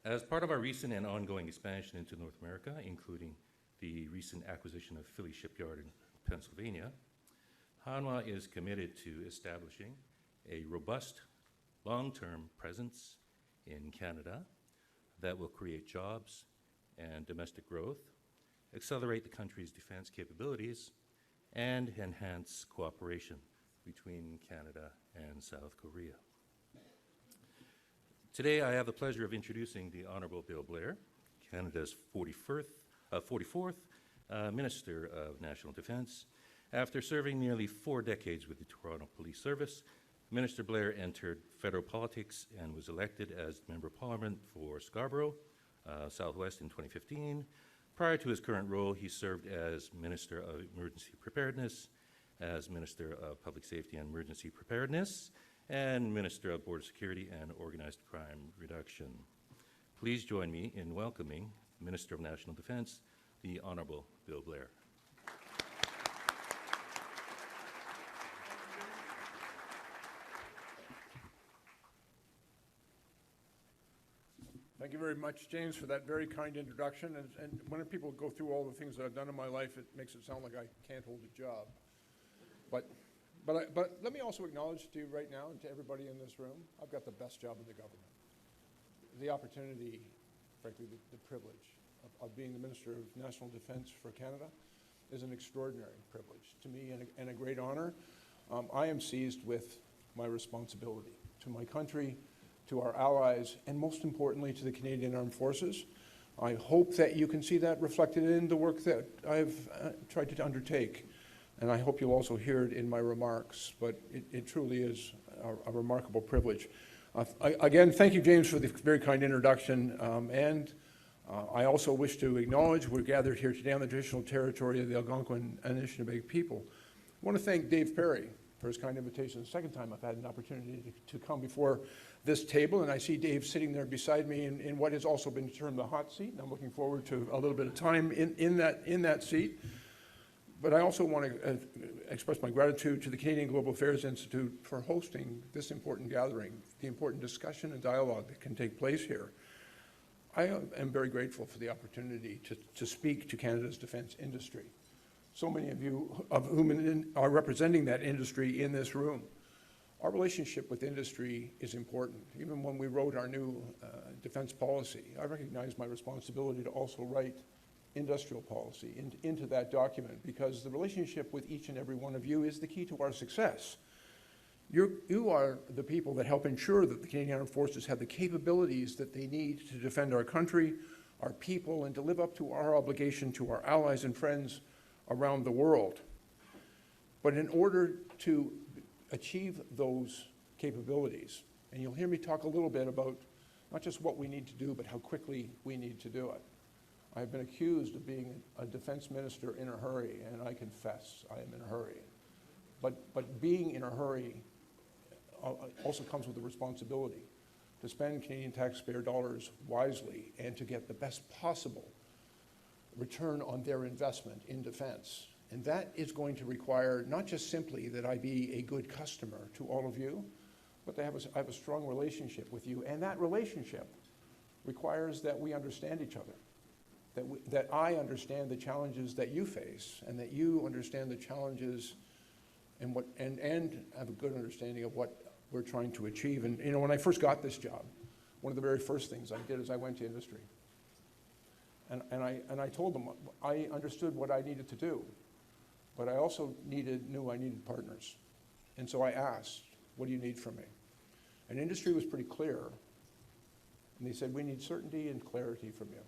As part of our recent and ongoing expansion into North America, including the recent acquisition of Philly Shipyard in Pennsylvania, Hanwha is committed to establishing a robust, long-term presence in Canada that will create jobs and domestic growth, accelerate the country's defense capabilities, and enhance cooperation between Canada and South Korea. Today, I have the pleasure of introducing the Honourable Bill Blair, Canada's 44th Minister of National Defence. After serving nearly 4 decades with the Toronto Police Service, Minister Blair entered federal politics and was elected as Member of Parliament for Scarborough Southwest in 2015. Prior to his current role, he served as Minister of Emergency Preparedness, as Minister of Public Safety and Emergency Preparedness, and Minister of Border Security and Organized Crime Reduction. Please join me in welcoming the Minister of National Defence, the Honourable Bill Blair. Thank you very much, James, for that very kind introduction. And when people go through all the things that I've done in my life, it makes it sound like I can't hold a job. But let me also acknowledge to you right now and to everybody in this room, I've got the best job in the government. The opportunity, frankly, the privilege of being the Minister of National Defence for Canada is an extraordinary privilege to me and a great honor. I am seized with my responsibility to my country, to our allies, and most importantly, to the Canadian Armed Forces. I hope that you can see that reflected in the work that I've tried to undertake. And I hope you'll also hear it in my remarks, but it truly is a remarkable privilege. Again, thank you, James, for the very kind introduction. I also wish to acknowledge we're gathered here today on the traditional territory of the Algonquin and Anishinaabe people. I want to thank Dave Perry for his kind invitation. The second time I've had an opportunity to come before this table, and I see Dave sitting there beside me in what has also been termed the hot seat, and I'm looking forward to a little bit of time in that seat. But I also want to express my gratitude to the Canadian Global Affairs Institute for hosting this important gathering, the important discussion and dialogue that can take place here. I am very grateful for the opportunity to speak to Canada's defence industry. So many of you of whom are representing that industry in this room. Our relationship with industry is important. Even when we wrote our new defence policy, I recognized my responsibility to also write industrial policy into that document, because the relationship with each and every one of you is the key to our success. You are the people that help ensure that the Canadian Armed Forces have the capabilities that they need to defend our country, our people, and to live up to our obligation to our allies and friends around the world. But in order to achieve those capabilities, and you'll hear me talk a little bit about not just what we need to do, but how quickly we need to do it. I've been accused of being a defense minister in a hurry, and I confess I am in a hurry. But being in a hurry also comes with a responsibility to spend Canadian taxpayer dollars wisely and to get the best possible return on their investment in defense. And that is going to require not just simply that I be a good customer to all of you, but I have a strong relationship with you. And that relationship requires that we understand each other. That I understand the challenges that you face, and that you understand the challenges and have a good understanding of what we're trying to achieve. And when I first got this job, one of the very first things I did is I went to industry. And I told them I understood what I needed to do, but I also knew I needed partners. And so I asked, what do you need from me? And industry was pretty clear. And they said, we need certainty and clarity from you.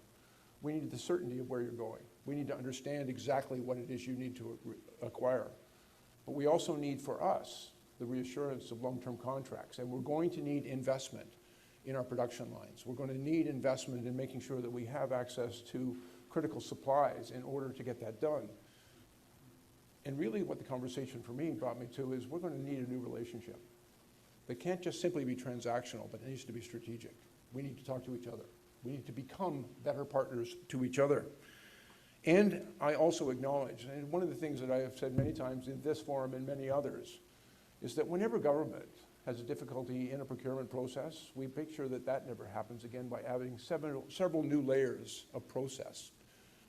We need the certainty of where you're going. We need to understand exactly what it is you need to acquire. But we also need, for us, the reassurance of long-term contracts. And we're going to need investment in our production lines. We're going to need investment in making sure that we have access to critical supplies in order to get that done. And really what the conversation for me brought me to is we're going to need a new relationship that can't just simply be transactional, but it needs to be strategic. We need to talk to each other. We need to become better partners to each other. And I also acknowledge, and one of the things that I have said many times in this forum and many others, is that whenever government has a difficulty in a procurement process, we make sure that that never happens again by adding several new layers of process.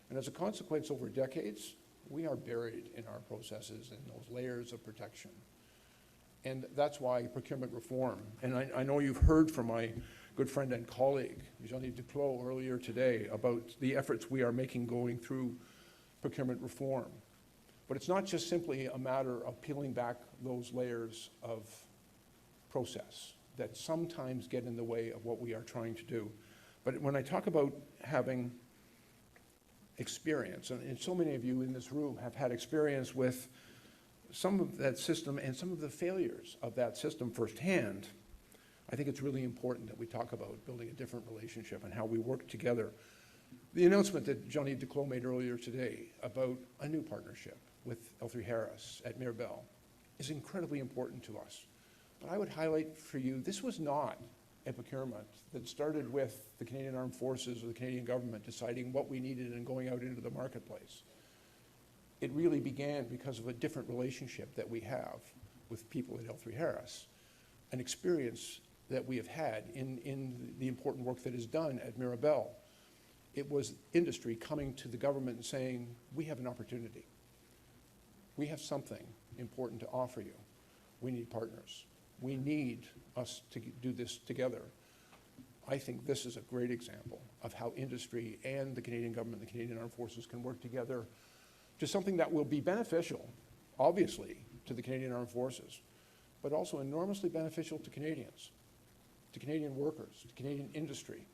And as a consequence, over decades, we are buried in our processes and those layers of protection. And that's why procurement reform, and I know you've heard from my good friend and colleague, Jean-Yves Duclos, earlier today about the efforts we are making going through procurement reform. But it's not just simply a matter of peeling back those layers of process that sometimes get in the way of what we are trying to do. But when I talk about having experience, and so many of you in this room have had experience with some of that system and some of the failures of that system firsthand, I think it's really important that we talk about building a different relationship and how we work together. The announcement that Jean-Yves Duclos made earlier today about a new partnership with L3Harris at Mirabel is incredibly important to us. But I would highlight for you, this was not a procurement that started with the Canadian Armed Forces or the Canadian government deciding what we needed and going out into the marketplace. It really began because of a different relationship that we have with people at L3Harris, an experience that we have had in the important work that is done at Mirabel. It was industry coming to the government and saying, we have an opportunity. We have something important to offer you. We need partners. We need us to do this together. I think this is a great example of how industry and the Canadian government, the Canadian Armed Forces can work together to something that will be beneficial, obviously, to the Canadian Armed Forces, but also enormously beneficial to Canadians, to Canadian workers, to Canadian industry,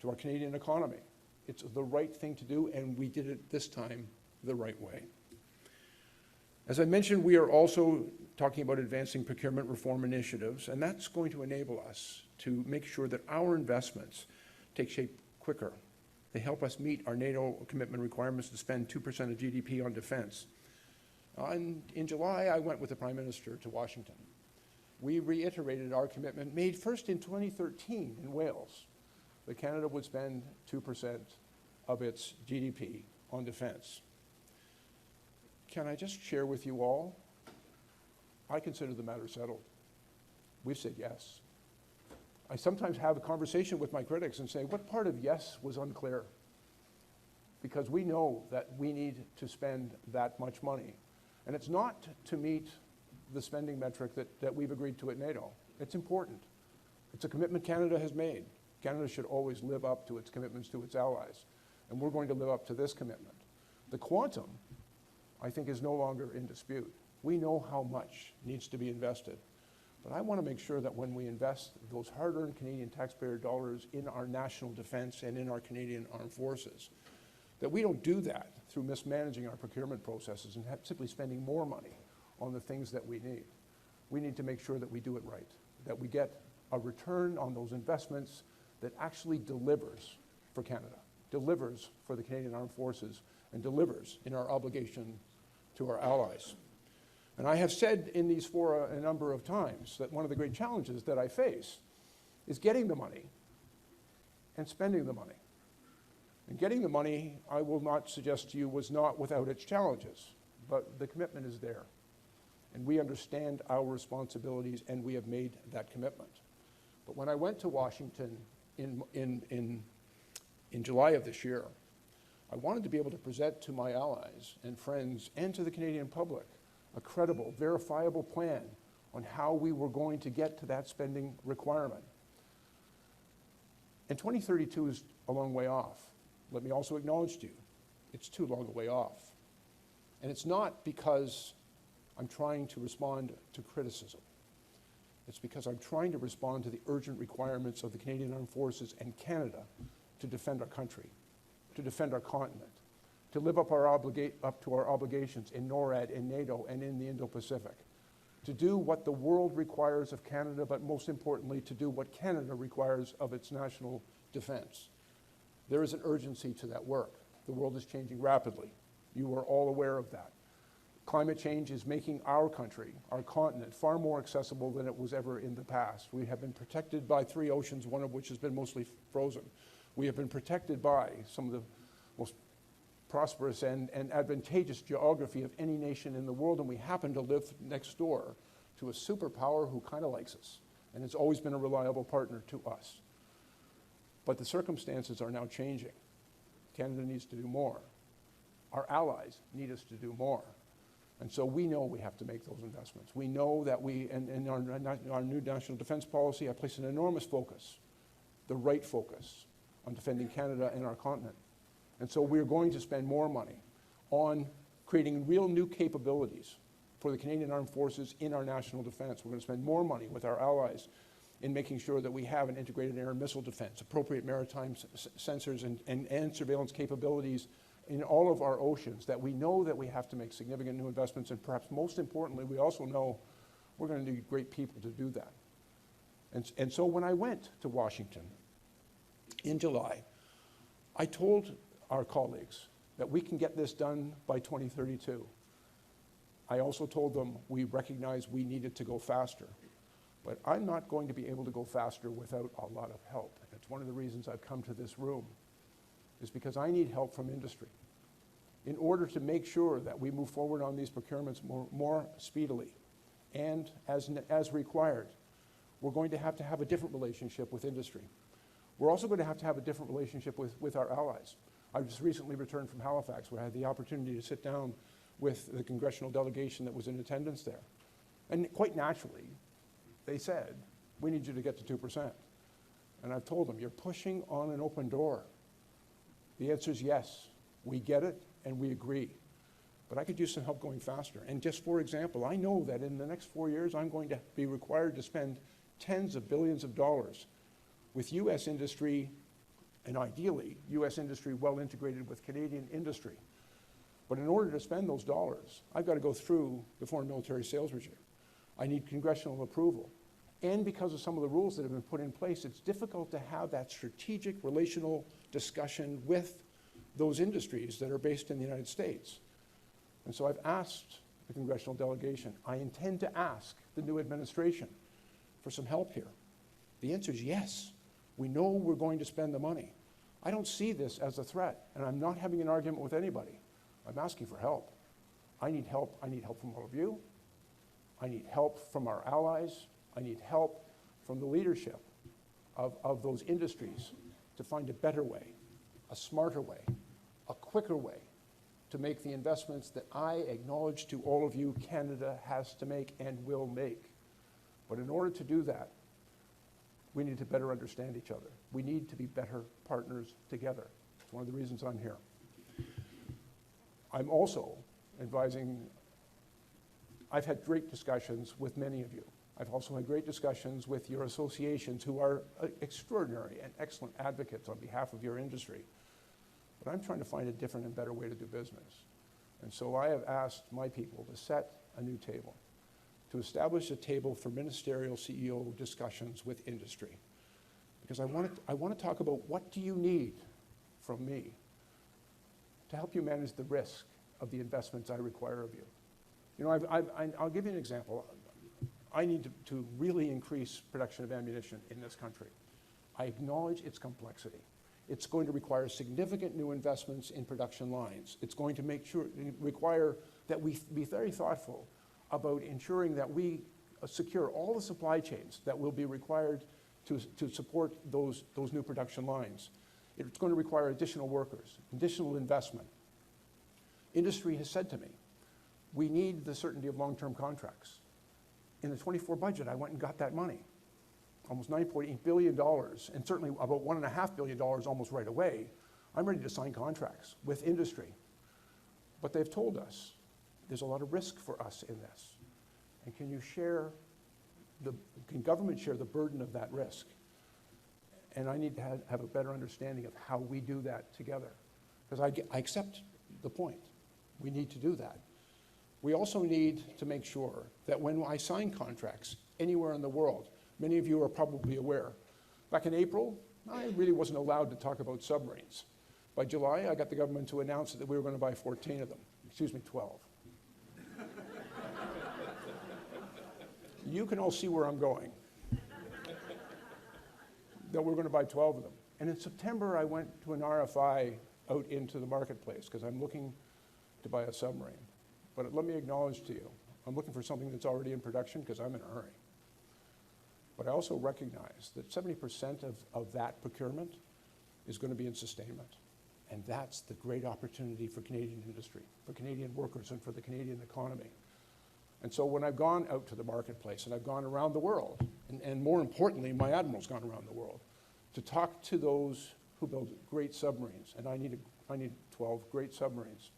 to our Canadian economy. It's the right thing to do, and we did it this time the right way. As I mentioned, we are also talking about advancing procurement reform initiatives, and that's going to enable us to make sure that our investments take shape quicker. They help us meet our NATO commitment requirements to spend 2% of GDP on defense. In July, I went with the Prime Minister to Washington. We reiterated our commitment, made first in 2013 in Wales, that Canada would spend 2% of its GDP on defense. Can I just share with you all, I consider the matter settled. We've said yes. I sometimes have a conversation with my critics and say, what part of yes was unclear? Because we know that we need to spend that much money. And it's not to meet the spending metric that we've agreed to at NATO. It's important. It's a commitment Canada has made. Canada should always live up to its commitments to its allies. And we're going to live up to this commitment. The quantum, I think, is no longer in dispute. We know how much needs to be invested. But I want to make sure that when we invest those hard-earned Canadian taxpayer dollars in our national defense and in our Canadian Armed Forces, that we don't do that through mismanaging our procurement processes and simply spending more money on the things that we need. We need to make sure that we do it right, that we get a return on those investments that actually delivers for Canada, delivers for the Canadian Armed Forces, and delivers in our obligation to our allies. And I have said in these fora a number of times that one of the great challenges that I face is getting the money and spending the money. And getting the money, I will not suggest to you, was not without its challenges, but the commitment is there. And we understand our responsibilities, and we have made that commitment. But when I went to Washington in July of this year, I wanted to be able to present to my allies and friends and to the Canadian public a credible, verifiable plan on how we were going to get to that spending requirement. And 2032 is a long way off. Let me also acknowledge to you, it's too long a way off. And it's not because I'm trying to respond to criticism. It's because I'm trying to respond to the urgent requirements of the Canadian Armed Forces and Canada to defend our country, to defend our continent, to live up to our obligations in NORAD, in NATO, and in the Indo-Pacific, to do what the world requires of Canada, but most importantly, to do what Canada requires of its national defense. There is an urgency to that work. The world is changing rapidly. You are all aware of that. Climate change is making our country, our continent, far more accessible than it was ever in the past. We have been protected by 3 oceans, one of which has been mostly frozen. We have been protected by some of the most prosperous and advantageous geography of any nation in the world, and we happen to live next door to a superpower who kind of likes us and has always been a reliable partner to us. But the circumstances are now changing. Canada needs to do more. Our allies need us to do more. And so we know we have to make those investments. We know that in our new national defense policy, I place an enormous focus, the right focus, on defending Canada and our continent. And so we're going to spend more money on creating real new capabilities for the Canadian Armed Forces in our national defense. We're going to spend more money with our allies in making sure that we have an integrated air and missile defense, appropriate maritime sensors and surveillance capabilities in all of our oceans, that we know that we have to make significant new investments, and perhaps most importantly, we also know we're going to need great people to do that. And so when I went to Washington in July, I told our colleagues that we can get this done by 2032. I also told them we recognize we needed to go faster. But I'm not going to be able to go faster without a lot of help. And it's one of the reasons I've come to this room, is because I need help from industry in order to make sure that we move forward on these procurements more speedily. And as required, we're going to have a different relationship with industry. We're also going to have a different relationship with our allies. I just recently returned from Halifax, where I had the opportunity to sit down with the congressional delegation that was in attendance there. And quite naturally, they said, we need you to get to 2%. And I've told them, you're pushing on an open door. The answer is yes. We get it and we agree. But I could use some help going faster. And just for example, I know that in the next 4 years, I'm going to be required to spend tens of billions of dollars with U.S. industry, and ideally, U.S. industry well integrated with Canadian industry. But in order to spend those dollars, I've got to go through the Foreign Military Sales regime. I need congressional approval. And because of some of the rules that have been put in place, it's difficult to have that strategic relational discussion with those industries that are based in the United States. And so I've asked the congressional delegation, I intend to ask the new administration for some help here. The answer is yes. We know we're going to spend the money. I don't see this as a threat, and I'm not having an argument with anybody. I'm asking for help. I need help. I need help from all of you. I need help from our allies. I need help from the leadership of those industries to find a better way, a smarter way, a quicker way to make the investments that I acknowledge to all of you Canada has to make and will make. But in order to do that, we need to better understand each other. We need to be better partners together. It's one of the reasons I'm here. I'm also advising, I've had great discussions with many of you. I've also had great discussions with your associations who are extraordinary and excellent advocates on behalf of your industry. But I'm trying to find a different and better way to do business. And so I have asked my people to set a new table, to establish a table for ministerial CEO discussions with industry. Because I want to talk about, what do you need from me to help you manage the risk of the investments I require of you? You know, I'll give you an example. I need to really increase production of ammunition in this country. I acknowledge its complexity. It's going to require significant new investments in production lines. It's going to require that we be very thoughtful about ensuring that we secure all the supply chains that will be required to support those new production lines. It's going to require additional workers, additional investment. Industry has said to me, we need the certainty of long-term contracts. In the 24 budget, I went and got that money, almost $9.8 billion, and certainly about $1.5 billion almost right away. I'm ready to sign contracts with industry. But they've told us there's a lot of risk for us in this. And can government share the burden of that risk? And I need to have a better understanding of how we do that together. Because I accept the point. We need to do that. We also need to make sure that when I sign contracts anywhere in the world, many of you are probably aware, back in April, I really wasn't allowed to talk about submarines. By July, I got the government to announce that we were going to buy 14 of them. 12. You can all see where I'm going. That we're going to buy 12 of them. And in September, I went to an RFI out into the marketplace because I'm looking to buy a submarine. But let me acknowledge to you, I'm looking for something that's already in production because I'm in a hurry. But I also recognize that 70% of that procurement is going to be in sustainment. And that's the great opportunity for Canadian industry, for Canadian workers, and for the Canadian economy. And so when I've gone out to the marketplace, and I've gone around the world, and more importantly, my admiral's gone around the world, to talk to those who build great submarines, and I need 12 great submarines.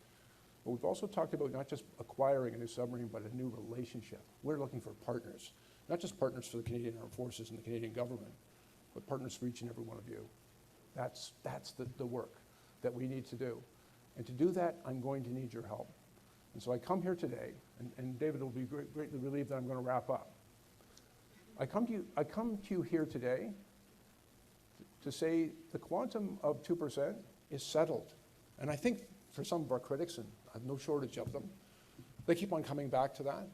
But we've also talked about not just acquiring a new submarine, but a new relationship. We're looking for partners, not just partners for the Canadian Armed Forces and the Canadian government, but partners for each and every one of you. That's the work that we need to do. And to do that, I'm going to need your help. And so I come here today, and David will be greatly relieved that I'm going to wrap up. I come to you here today to say the quantum of 2% is settled. And I think for some of our critics, and I have no shortage of them, they keep on coming back to that.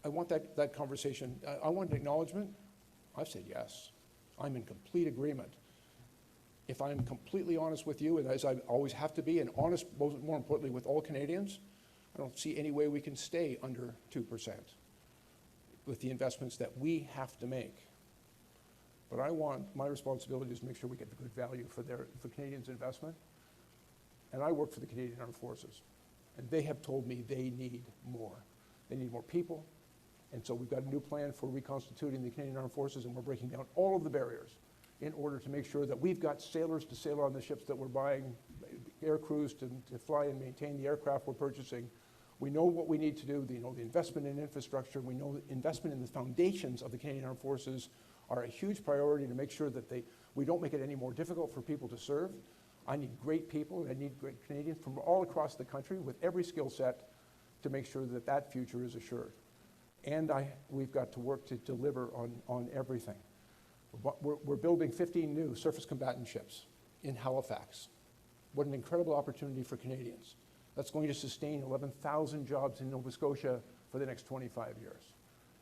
I want that conversation. I want an acknowledgement. I've said yes. I'm in complete agreement. If I'm completely honest with you, and as I always have to be, and honest, more importantly, with all Canadians, I don't see any way we can stay under 2% with the investments that we have to make. But my responsibility is to make sure we get the good value for Canadians' investment. And I work for the Canadian Armed Forces, and they have told me they need more. They need more people, and so we've got a new plan for reconstituting the Canadian Armed Forces, and we're breaking down all of the barriers in order to make sure that we've got sailors to sail on the ships that we're buying, air crews to fly and maintain the aircraft we're purchasing. We know what we need to do. The investment in infrastructure. We know the investment in the foundations of the Canadian Armed Forces are a huge priority to make sure that we don't make it any more difficult for people to serve. I need great people, and I need great Canadians from all across the country with every skill set to make sure that that future is assured. And we've got to work to deliver on everything. We're building 15 new surface combatant ships in Halifax. What an incredible opportunity for Canadians. That's going to sustain 11,000 jobs in Nova Scotia for the next 25 years.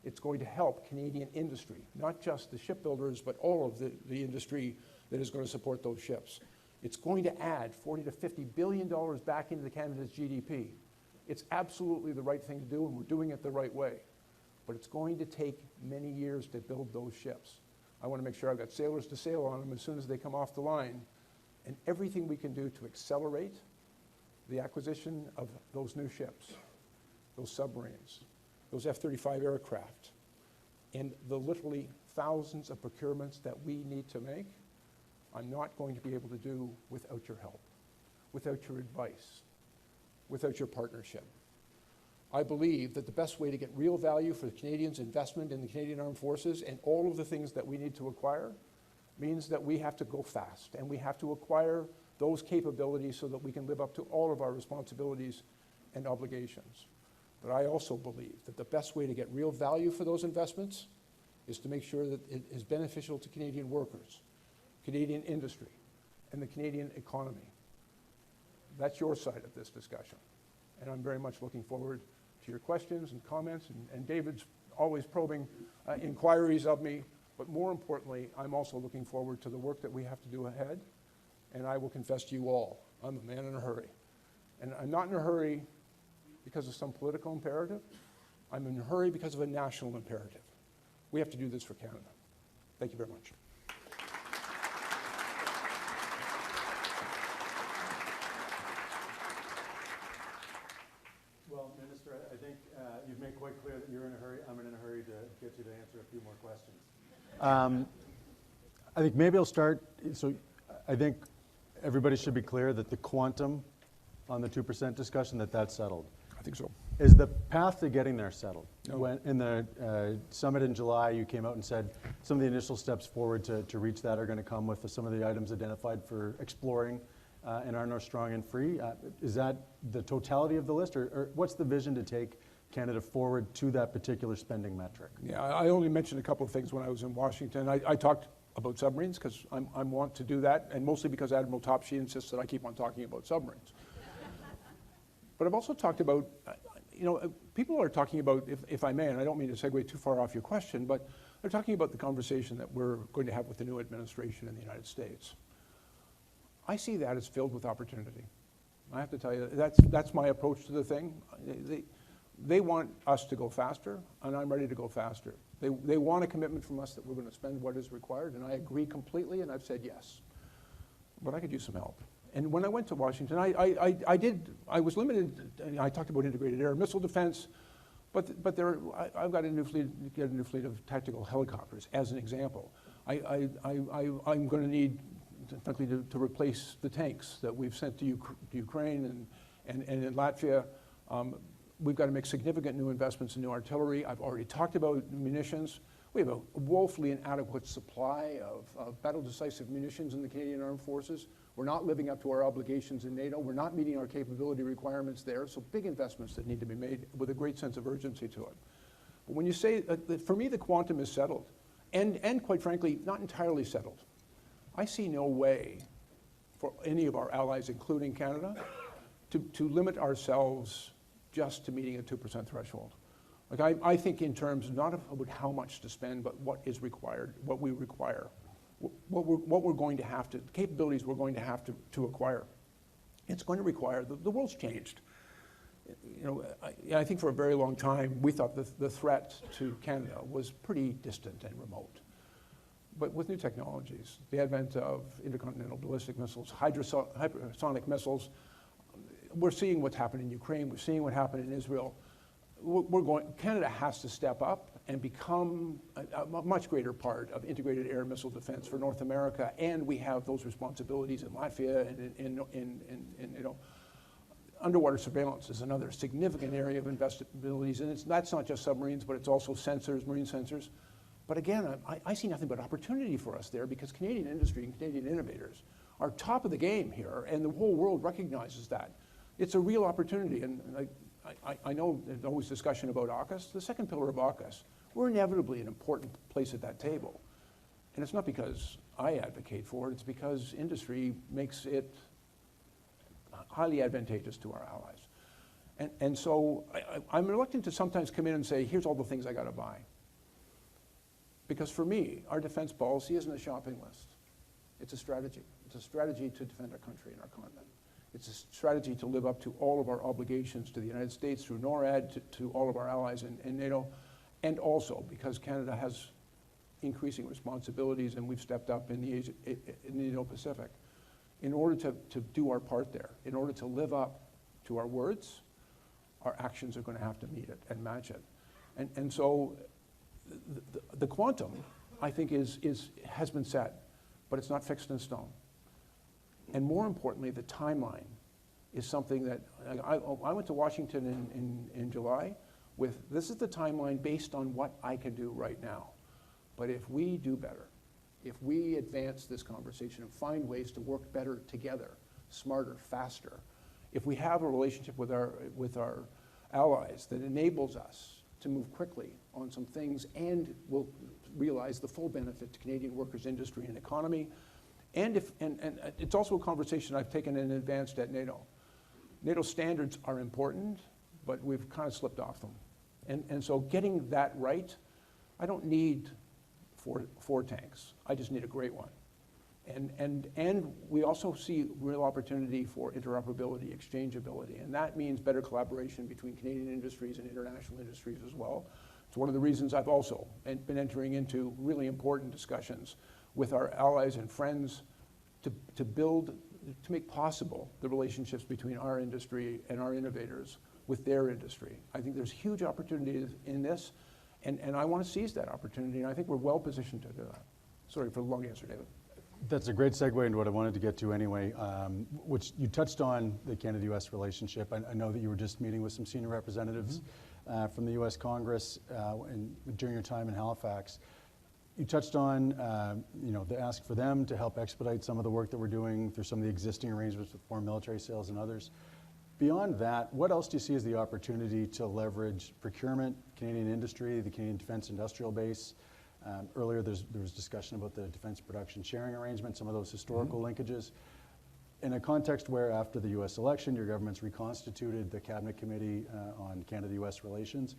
It's going to help Canadian industry, not just the shipbuilders, but all of the industry that is going to support those ships. It's going to add $40 to $50 billion back into Canada's GDP. It's absolutely the right thing to do, and we're doing it the right way. But it's going to take many years to build those ships. I want to make sure I've got sailors to sail on them as soon as they come off the line, and everything we can do to accelerate the acquisition of those new ships, those submarines, those F-35 aircraft, and the literally thousands of procurements that we need to make, I'm not going to be able to do without your help, without your advice, without your partnership. I believe that the best way to get real value for the Canadians' investment in the Canadian Armed Forces and all of the things that we need to acquire means that we have to go fast, and we have to acquire those capabilities so that we can live up to all of our responsibilities and obligations. But I also believe that the best way to get real value for those investments is to make sure that it is beneficial to Canadian workers, Canadian industry, and the Canadian economy. That's your side of this discussion. And I'm very much looking forward to your questions and comments, and David's always probing inquiries of me, but more importantly, I'm also looking forward to the work that we have to do ahead, and I will confess to you all, I'm a man in a hurry. And I'm not in a hurry because of some political imperative. I'm in a hurry because of a national imperative. We have to do this for Canada. Thank you very much. Well, Minister, I think you've made quite clear that you're in a hurry. I'm in a hurry to get you to answer a few more questions. I think maybe I'll start. So I think everybody should be clear that the quantum on the 2% discussion, that's settled. I think so. Is the path to getting there settled? No. When in the summit in July, you came out and said some of the initial steps forward to reach that are going to come with some of the items identified for exploring in our North Strong and Free. Is that the totality of the list, or what's the vision to take Canada forward to that particular spending metric? Yeah, I only mentioned a couple of things when I was in Washington. I talked about submarines because I want to do that, and mostly because Admiral Topshee insists that I keep on talking about submarines. But I've also talked about, people are talking about, if I may, and I don't mean to segue too far off your question, but they're talking about the conversation that we're going to have with the new administration in the United States. I see that as filled with opportunity. I have to tell you, that's my approach to the thing. They want us to go faster, and I'm ready to go faster. They want a commitment from us that we're going to spend what is required, and I agree completely, and I've said yes. But I could use some help. And when I went to Washington, I was limited. I talked about integrated air missile defense, but I've got a new fleet of tactical helicopters, as an example. I'm going to need, frankly, to replace the tanks that we've sent to Ukraine and in Latvia. We've got to make significant new investments in new artillery. I've already talked about munitions. We have a woefully inadequate supply of battle-decisive munitions in the Canadian Armed Forces. We're not living up to our obligations in NATO. We're not meeting our capability requirements there. So big investments that need to be made with a great sense of urgency to it. But when you say, for me, the quantum is settled, and quite frankly, not entirely settled. I see no way for any of our allies, including Canada, to limit ourselves just to meeting a 2% threshold. Like I think in terms not of about how much to spend, but what is required, what we require, what we're going to have to, capabilities we're going to have to acquire. It's going to require, the world's changed. You know, I think for a very long time, we thought the threat to Canada was pretty distant and remote. But with new technologies, the advent of intercontinental ballistic missiles, hypersonic missiles, we're seeing what's happened in Ukraine, we're seeing what happened in Israel. Canada has to step up and become a much greater part of integrated air missile defense for North America, and we have those responsibilities in Latvia and in you know, underwater surveillance is another significant area of investabilities, and that's not just submarines, but it's also sensors, marine sensors. But again, I see nothing but opportunity for us there because Canadian industry and Canadian innovators are top of the game here, and the whole world recognizes that. It's a real opportunity, and I know there's always discussion about AUKUS. The second pillar of AUKUS, we're inevitably an important place at that table. And it's not because I advocate for it, it's because industry makes it highly advantageous to our allies. And so I'm reluctant to sometimes come in and say, here's all the things I got to buy. Because for me, our defense policy isn't a shopping list. It's a strategy. It's a strategy to defend our country and our continent. It's a strategy to live up to all of our obligations to the United States through NORAD, to all of our allies in NATO, and also because Canada has increasing responsibilities and we've stepped up in the Indo-Pacific. In order to do our part there, in order to live up to our words, our actions are going to have to meet it and match it. And so the quantum, I think, has been set, but it's not fixed in stone. And more importantly, the timeline is something that, I went to Washington in July with, this is the timeline based on what I can do right now. But if we do better, if we advance this conversation and find ways to work better together, smarter, faster, if we have a relationship with our allies that enables us to move quickly on some things and will realize the full benefit to Canadian workers, industry, and economy, and it's also a conversation I've taken and advanced at NATO. NATO standards are important, but we've kind of slipped off them. And so getting that right, I don't need four tanks. I just need a great one. And we also see real opportunity for interoperability, exchangeability, and that means better collaboration between Canadian industries and international industries as well. It's one of the reasons I've also been entering into really important discussions with our allies and friends to make possible the relationships between our industry and our innovators with their industry. I think there's huge opportunities in this, and I want to seize that opportunity, and I think we're well positioned to do that. Sorry for the long answer, David. That's a great segue into what I wanted to get to anyway, which you touched on the Canada-U.S. relationship. I know that you were just meeting with some senior representatives from the U.S. Congress during your time in Halifax. You touched on the ask for them to help expedite some of the work that we're doing through some of the existing arrangements with foreign military sales and others. Beyond that, what else do you see as the opportunity to leverage procurement, Canadian industry, the Canadian Defence Industrial Base? Earlier there was discussion about the defense production sharing arrangement, some of those historical linkages. In a context where after the U.S. election, your government's reconstituted the Cabinet Committee on Canada-U.S. Relations,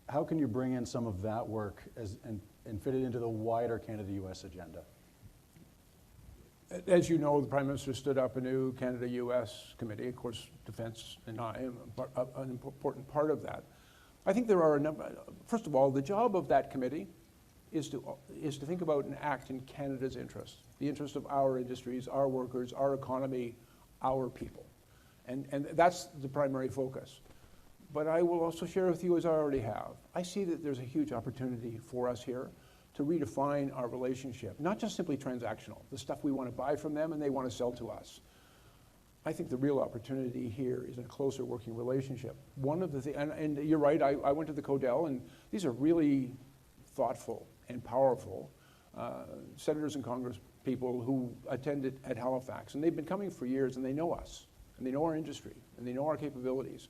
how can you bring in some of that work and fit it into the wider Canada-U.S. agenda? As you know, the Prime Minister stood up a new Canada-US committee. Of course, defense and I am an important part of that. I think there are a number. First of all, the job of that committee is to think about and act in Canada's interest, the interest of our industries, our workers, our economy, our people. And that's the primary focus. But I will also share with you, as I already have, I see that there's a huge opportunity for us here to redefine our relationship, not just simply transactional, the stuff we want to buy from them and they want to sell to us. I think the real opportunity here is in a closer working relationship. One of the things, and you're right, I went to the Codel, and these are really thoughtful and powerful senators and Congress people who attended at Halifax, and they've been coming for years, and they know us, and they know our industry, and they know our capabilities.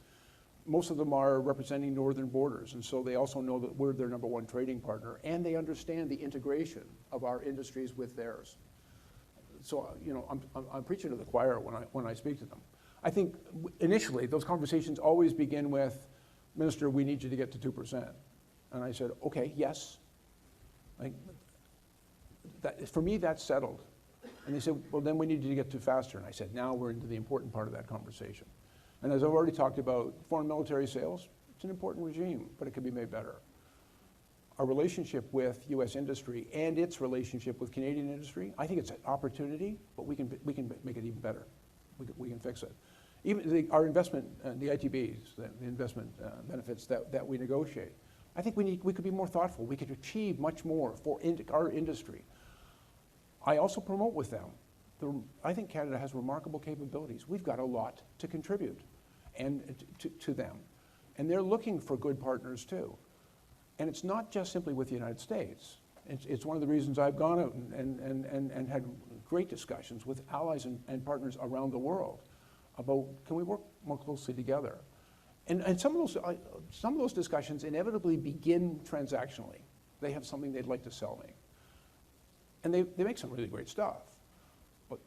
Most of them are representing northern borders, and so they also know that we're their #1 trading partner, and they understand the integration of our industries with theirs. So, you know, I'm preaching to the choir when I speak to them. I think initially those conversations always begin with, Minister, we need you to get to 2%. And I said, okay, yes. For me, that's settled. And they said, well, then we need you to get to faster. And I said, now we're into the important part of that conversation. And as I've already talked about, foreign military sales, it's an important regime, but it can be made better. Our relationship with U.S. industry and its relationship with Canadian industry, I think it's an opportunity, but we can make it even better. We can fix it. Even our investment, the ITBs, the investment benefits that we negotiate, I think we could be more thoughtful. We could achieve much more for our industry. I also promote with them. I think Canada has remarkable capabilities. We've got a lot to contribute and to them. And they're looking for good partners too. And it's not just simply with the United States. It's one of the reasons I've gone out and had great discussions with allies and partners around the world about, can we work more closely together? And some of those discussions inevitably begin transactionally. They have something they'd like to sell me. And they make some really great stuff.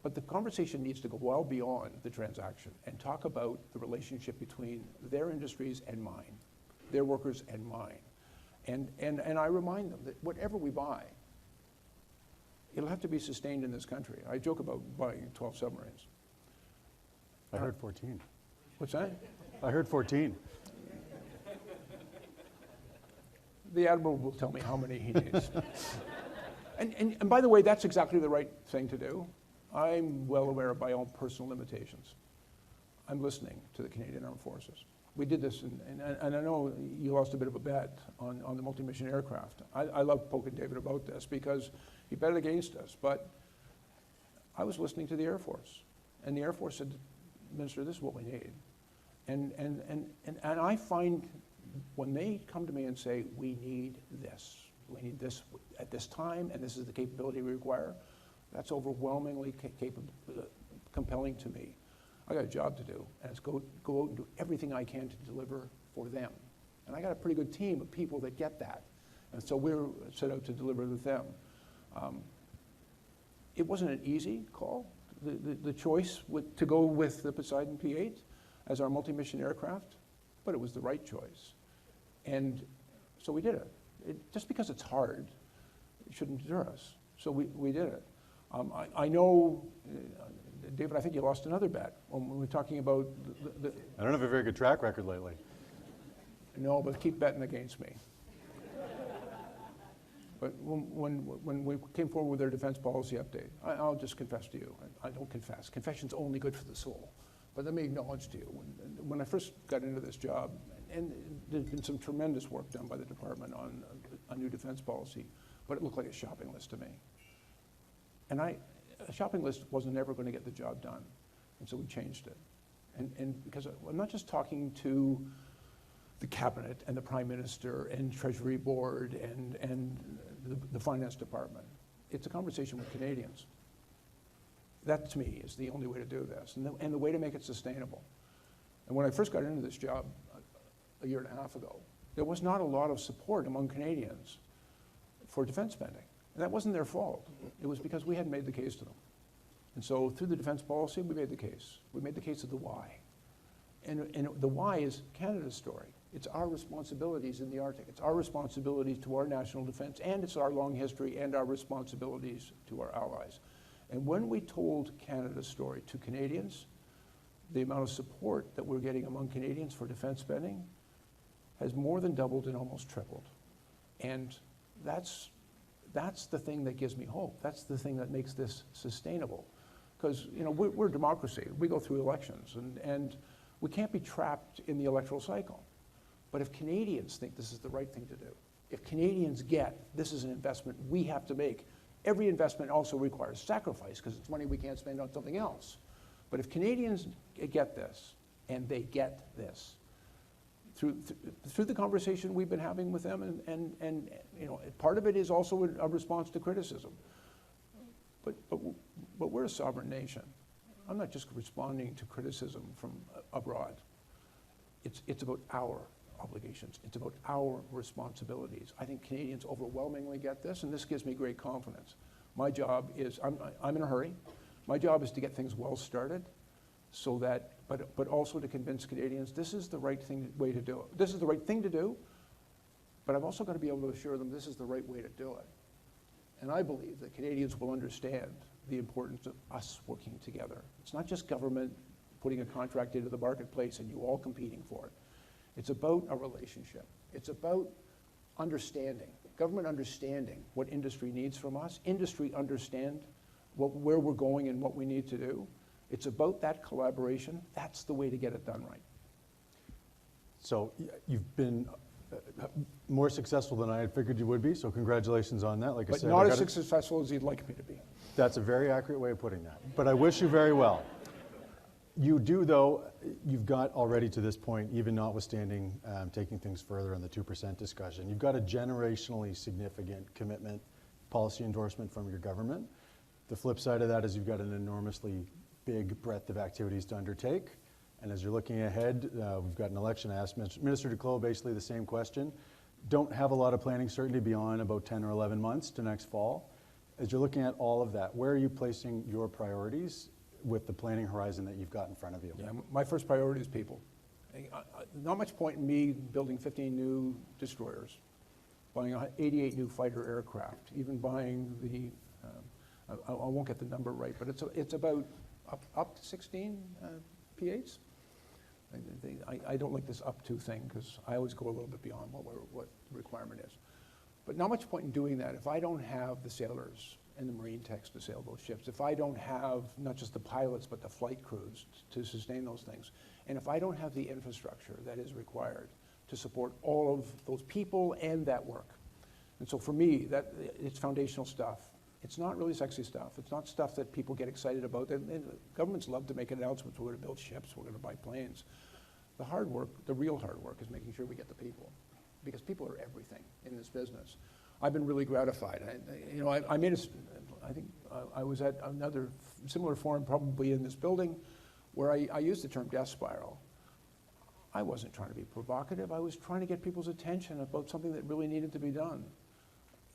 But the conversation needs to go well beyond the transaction and talk about the relationship between their industries and mine, their workers and mine. And I remind them that whatever we buy, it'll have to be sustained in this country. I joke about buying 12 submarines. I heard 14. What's that? I heard 14. The Admiral will tell me how many he needs. And by the way, that's exactly the right thing to do. I'm well aware of my own personal limitations. I'm listening to the Canadian Armed Forces. We did this, and I know you lost a bit of a bet on the multi-mission aircraft. I love poking David about this because he bet against us, but I was listening to the Air Force, and the Air Force said, Minister, this is what we need. And I find when they come to me and say, we need this at this time, and this is the capability we require, that's overwhelmingly compelling to me. I got a job to do, and it's go out and do everything I can to deliver for them. And I got a pretty good team of people that get that. And so we're set out to deliver with them. It wasn't an easy call, the choice to go with the Poseidon P-8 as our multi-mission aircraft, but it was the right choice. And so we did it. Just because it's hard, it shouldn't deter us. So we did it. I know, David, I think you lost another bet when we were talking about I don't have a very good track record lately. No, but keep betting against me. But when we came forward with our defense policy update, I'll just confess to you. I don't confess. Confession's only good for the soul. But let me acknowledge to you, when I first got into this job, and there's been some tremendous work done by the department on a new defense policy, but it looked like a shopping list to me. And a shopping list wasn't ever going to get the job done. And so we changed it. And because I'm not just talking to the cabinet and the prime minister and treasury board and the finance department. It's a conversation with Canadians. That, to me, is the only way to do this and the way to make it sustainable. And when I first got into this job a year and a half ago, there was not a lot of support among Canadians for defense spending. And that wasn't their fault. It was because we hadn't made the case to them. And so through the defense policy, we made the case. We made the case of the why. And the why is Canada's story. It's our responsibilities in the Arctic. It's our responsibilities to our national defense, and it's our long history and our responsibilities to our allies. And when we told Canada's story to Canadians, the amount of support that we're getting among Canadians for defense spending has more than doubled and almost tripled. And that's the thing that gives me hope. That's the thing that makes this sustainable. Because, you know, we're a democracy. We go through elections, and we can't be trapped in the electoral cycle. But if Canadians think this is the right thing to do, if Canadians get this is an investment we have to make, every investment also requires sacrifice because it's money we can't spend on something else. But if Canadians get this, and they get this, through the conversation we've been having with them, and you know, part of it is also a response to criticism. But we're a sovereign nation. I'm not just responding to criticism from abroad. It's about our obligations. It's about our responsibilities. I think Canadians overwhelmingly get this, and this gives me great confidence. My job is, I'm in a hurry. My job is to get things well started, so that, but also to convince Canadians this is the right way to do it. This is the right thing to do, but I've also got to be able to assure them this is the right way to do it. And I believe that Canadians will understand the importance of us working together. It's not just government putting a contract into the marketplace and you all competing for it. It's about a relationship. It's about understanding, government understanding what industry needs from us, industry understand where we're going and what we need to do. It's about that collaboration. That's the way to get it done right. So you've been more successful than I had figured you would be, so congratulations on that. Like I said, but not as successful as you'd like me to be. That's a very accurate way of putting that. But I wish you very well. You do, though, you've got already to this point, even notwithstanding taking things further in the 2% discussion, you've got a generationally significant commitment, policy endorsement from your government. The flip side of that is you've got an enormously big breadth of activities to undertake. And as you're looking ahead, we've got an election. I asked Minister Duclos basically the same question. Don't have a lot of planning certainty beyond about 10 or 11 months to next fall. As you're looking at all of that, where are you placing your priorities with the planning horizon that you've got in front of you? Yeah, my first priority is people. Not much point in me building 15 new destroyers, buying 88 new fighter aircraft, even buying the, I won't get the number right, but it's about up to 16 P-8s. I don't like this up to thing because I always go a little bit beyond what the requirement is. But not much point in doing that if I don't have the sailors and the marine techs to sail those ships, if I don't have not just the pilots but the flight crews to sustain those things, and if I don't have the infrastructure that is required to support all of those people and that work. And so for me, it's foundational stuff. It's not really sexy stuff. It's not stuff that people get excited about. And governments love to make announcements. We're going to build ships. We're going to buy planes. The hard work, the real hard work, is making sure we get the people, because people are everything in this business. I've been really gratified. I think I was at another similar forum, probably in this building, where I used the term death spiral. I wasn't trying to be provocative. I was trying to get people's attention about something that really needed to be done.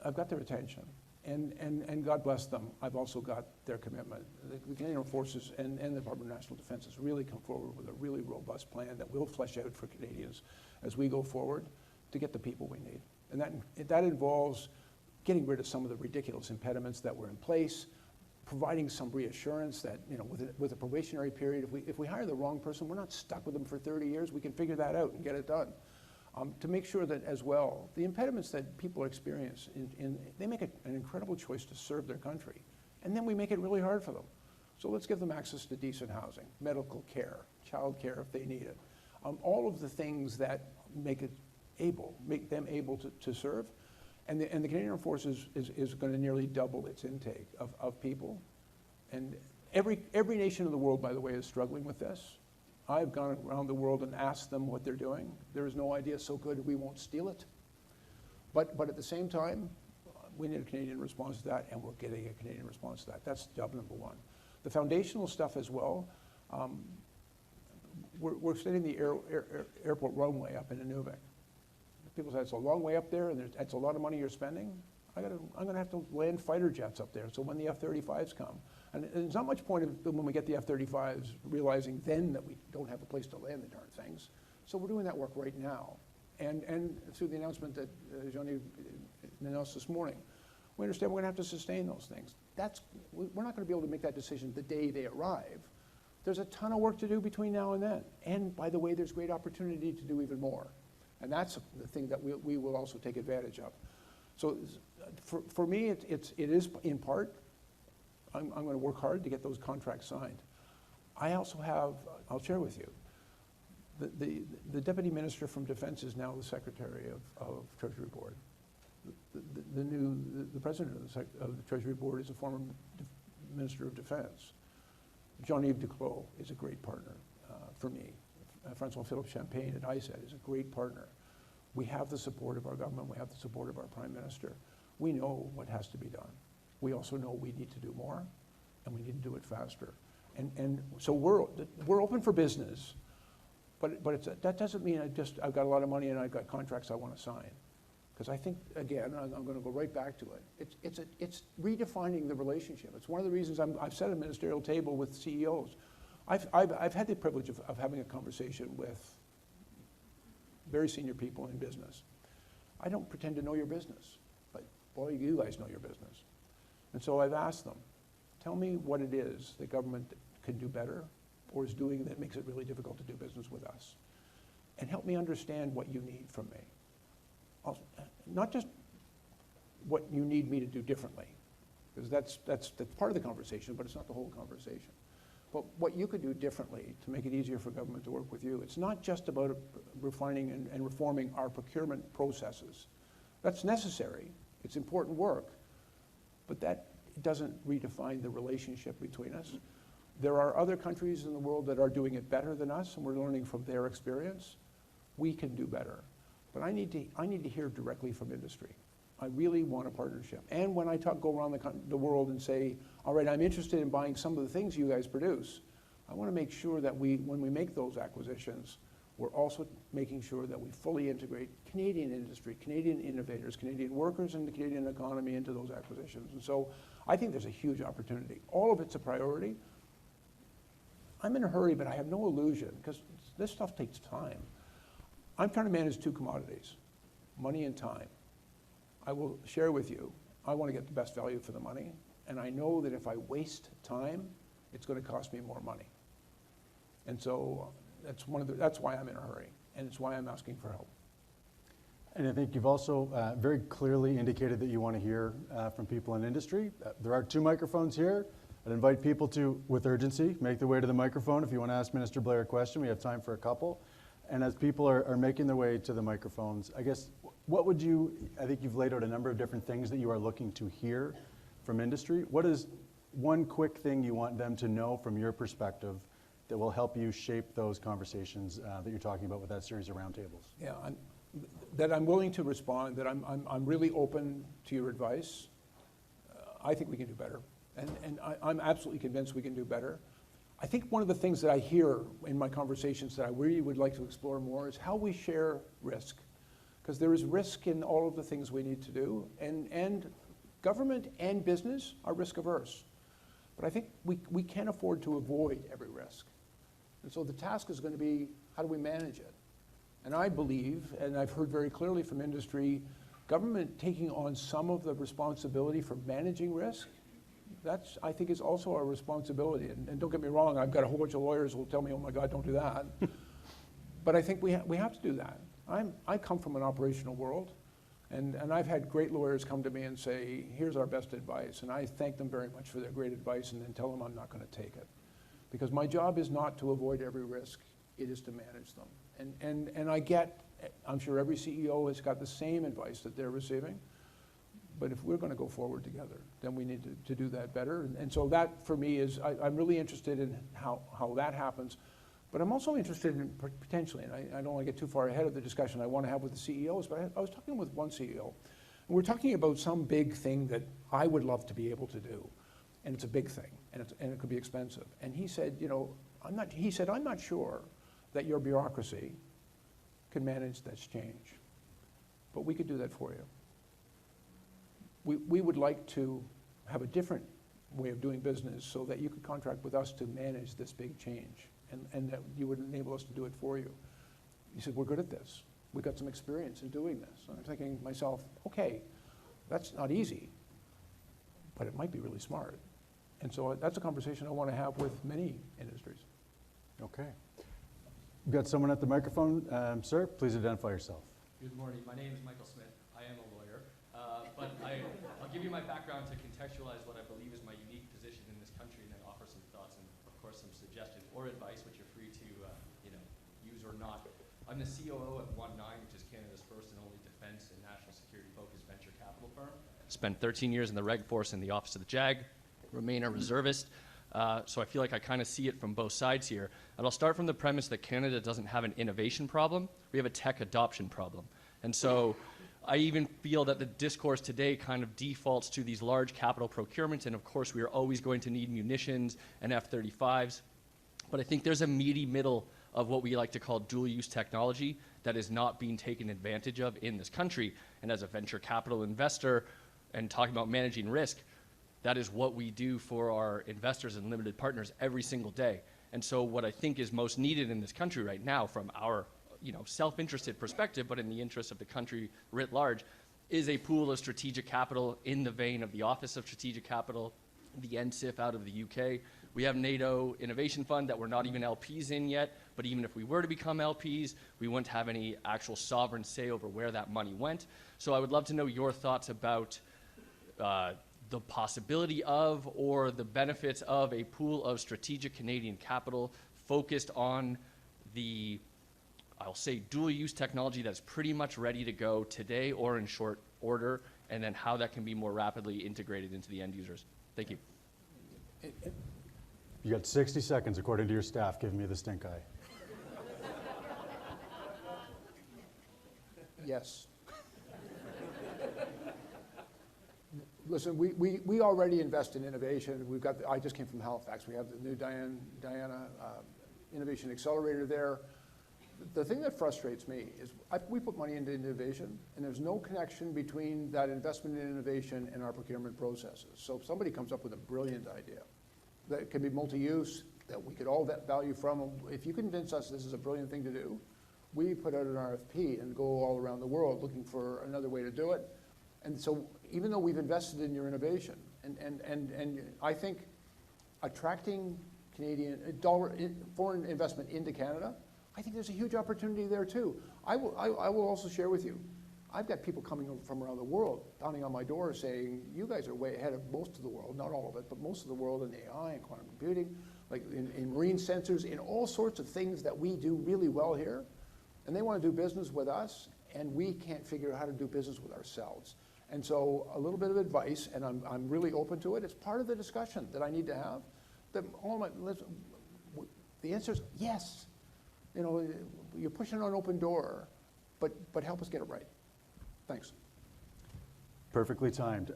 I've got their attention. And God bless them, I've also got their commitment. The Canadian Forces and the Department of National Defence has really come forward with a really robust plan that we'll flesh out for Canadians as we go forward to get the people we need. And that involves getting rid of some of the ridiculous impediments that were in place, providing some reassurance that, you know, with a probationary period, if we hire the wrong person, we're not stuck with them for 30 years. We can figure that out and get it done. To make sure that, as well, the impediments that people experience, they make an incredible choice to serve their country, and then we make it really hard for them. So let's give them access to decent housing, medical care, child care if they need it. All of the things that make them able to serve. And the Canadian Armed Forces is going to nearly double its intake of people. And every nation in the world, by the way, is struggling with this. I've gone around the world and asked them what they're doing. There is no idea so good we won't steal it. But at the same time, we need a Canadian response to that, and we're getting a Canadian response to that. That's job number one. The foundational stuff as well, we're extending the airport runway up in Inuvik. People say it's a long way up there, and that's a lot of money you're spending. I'm going to have to land fighter jets up there, so when the F-35s come. And there's not much point when we get the F-35s realizing then that we don't have a place to land the darn things. So we're doing that work right now. And through the announcement that Jean announced this morning, We understand we're going to have to sustain those things. We're not going to be able to make that decision the day they arrive. There's a ton of work to do between now and then. And by the way, there's great opportunity to do even more. And that's the thing that we will also take advantage of. So for me, it is in part, I'm going to work hard to get those contracts signed. I also have, I'll share with you, the Deputy Minister from Defense is now the Secretary of Treasury Board. The President of the Treasury Board is a former Minister of Defense. Jean-Yves Duclos is a great partner for me. Francois Philippe Champagne at ISET is a great partner. We have the support of our government. We have the support of our Prime Minister. We know what has to be done. We also know we need to do more, and we need to do it faster. And so we're open for business, but that doesn't mean I've got a lot of money and I've got contracts I want to sign. Because I think, again, I'm going to go right back to it. It's redefining the relationship. It's one of the reasons I've sat at a ministerial table with CEOs. I've had the privilege of having a conversation with very senior people in business. I don't pretend to know your business, but boy, you guys know your business. And so I've asked them, tell me what it is the government can do better or is doing that makes it really difficult to do business with us. And help me understand what you need from me. Not just what you need me to do differently, because that's part of the conversation, but it's not the whole conversation. But what you could do differently to make it easier for government to work with you. It's not just about refining and reforming our procurement processes. That's necessary. It's important work, but that doesn't redefine the relationship between us. There are other countries in the world that are doing it better than us, and we're learning from their experience. We can do better. But I need to hear directly from industry. I really want a partnership. And when I go around the world and say, all right, I'm interested in buying some of the things you guys produce, I want to make sure that when we make those acquisitions, we're also making sure that we fully integrate Canadian industry, Canadian innovators, Canadian workers, and the Canadian economy into those acquisitions. And so I think there's a huge opportunity. All of it's a priority. I'm in a hurry, but I have no illusion, because this stuff takes time. I'm trying to manage two commodities, money and time. I will share with you, I want to get the best value for the money, and I know that if I waste time, it's going to cost me more money. And so that's why I'm in a hurry, and it's why I'm asking for help. And I think you've also very clearly indicated that you want to hear from people in industry. There are 2 microphones here. I'd invite people to, with urgency, make their way to the microphone. If you want to ask Minister Blair a question, we have time for a couple. And as people are making their way to the microphones, I guess, what would you, I think you've laid out a number of different things that you are looking to hear from industry. What is one quick thing you want them to know from your perspective that will help you shape those conversations that you're talking about with that series of roundtables? Yeah, that I'm willing to respond, that I'm really open to your advice. I think we can do better. And I'm absolutely convinced we can do better. I think one of the things that I hear in my conversations that I really would like to explore more is how we share risk. Because there is risk in all of the things we need to do. And government and business are risk averse. But I think we can't afford to avoid every risk. And so the task is going to be, how do we manage it? And I believe, and I've heard very clearly from industry, government taking on some of the responsibility for managing risk, that's, I think, is also our responsibility. And don't get me wrong, I've got a whole bunch of lawyers who will tell me, oh my God, don't do that. But I think we have to do that. I come from an operational world, and I've had great lawyers come to me and say, here's our best advice. And I thank them very much for their great advice and then tell them I'm not going to take it. Because my job is not to avoid every risk, it is to manage them. And I'm sure every CEO has got the same advice that they're receiving. But if we're going to go forward together, then we need to do that better. And so that, for me, is, I'm really interested in how that happens. But I'm also interested in potentially, and I don't want to get too far ahead of the discussion I want to have with the CEOs, but I was talking with one CEO, and we're talking about some big thing that I would love to be able to do. And it's a big thing, and it could be expensive. And he said, I'm not sure that your bureaucracy can manage this change, but we could do that for you. We would like to have a different way of doing business so that you could contract with us to manage this big change, and that you would enable us to do it for you. He said, we're good at this. We've got some experience in doing this. And I'm thinking to myself, okay, that's not easy. but it might be really smart. And so that's a conversation I want to have with many industries. Okay. We've got someone at the microphone. Sir, please identify yourself. Good morning. My name is Michael Smith. I am a lawyer, but I'll give you my background to contextualize what I believe is my unique position in this country, and then offer some thoughts and, of course, some suggestions or advice, which you're free to use or not. I'm the COO at 19, which is Canada's first and only defense and national security-focused venture capital firm. Spent 13 years in the Reg Force in the Office of the JAG, remain a reservist. So I feel like I kind of see it from both sides here. And I'll start from the premise that Canada doesn't have an innovation problem. We have a tech adoption problem. And so I even feel that the discourse today kind of defaults to these large capital procurements. And of course, we are always going to need munitions and F-35s. But I think there's a meaty middle of what we like to call dual-use technology that is not being taken advantage of in this country. And as a venture capital investor and talking about managing risk, that is what we do for our investors and limited partners every single day. And so what I think is most needed in this country right now from our self-interested perspective, but in the interest of the country writ large, is a pool of strategic capital in the vein of the Office of Strategic Capital, the NSIF out of the UK. We have NATO Innovation Fund that we're not even LPs in yet, but even if we were to become LPs, we wouldn't have any actual sovereign say over where that money went. So I would love to know your thoughts about the possibility of or the benefits of a pool of strategic Canadian capital focused on the, I'll say, dual-use technology that's pretty much ready to go today or in short order, and then how that can be more rapidly integrated into the end users. Thank you. You got 60 seconds, according to your staff, giving me the stink eye. Yes. Listen, we already invest in innovation. We've got, I just came from Halifax. We have the new Diana Innovation Accelerator there. The thing that frustrates me is we put money into innovation, and there's no connection between that investment in innovation and our procurement processes. So if somebody comes up with a brilliant idea that can be multi-use, that we could all value from, if you convince us this is a brilliant thing to do, we put out an RFP and go all around the world looking for another way to do it. And so even though we've invested in your innovation, and I think attracting foreign investment into Canada, I think there's a huge opportunity there too. I will also share with you, I've got people coming over from around the world, pounding on my door saying, you guys are way ahead of most of the world, not all of it, but most of the world in AI and quantum computing, like in marine sensors, in all sorts of things that we do really well here. And they want to do business with us, and we can't figure out how to do business with ourselves. And so a little bit of advice, and I'm really open to it. It's part of the discussion that I need to have. The answer is yes. You're pushing on an open door, but help us get it right. Thanks. Perfectly timed.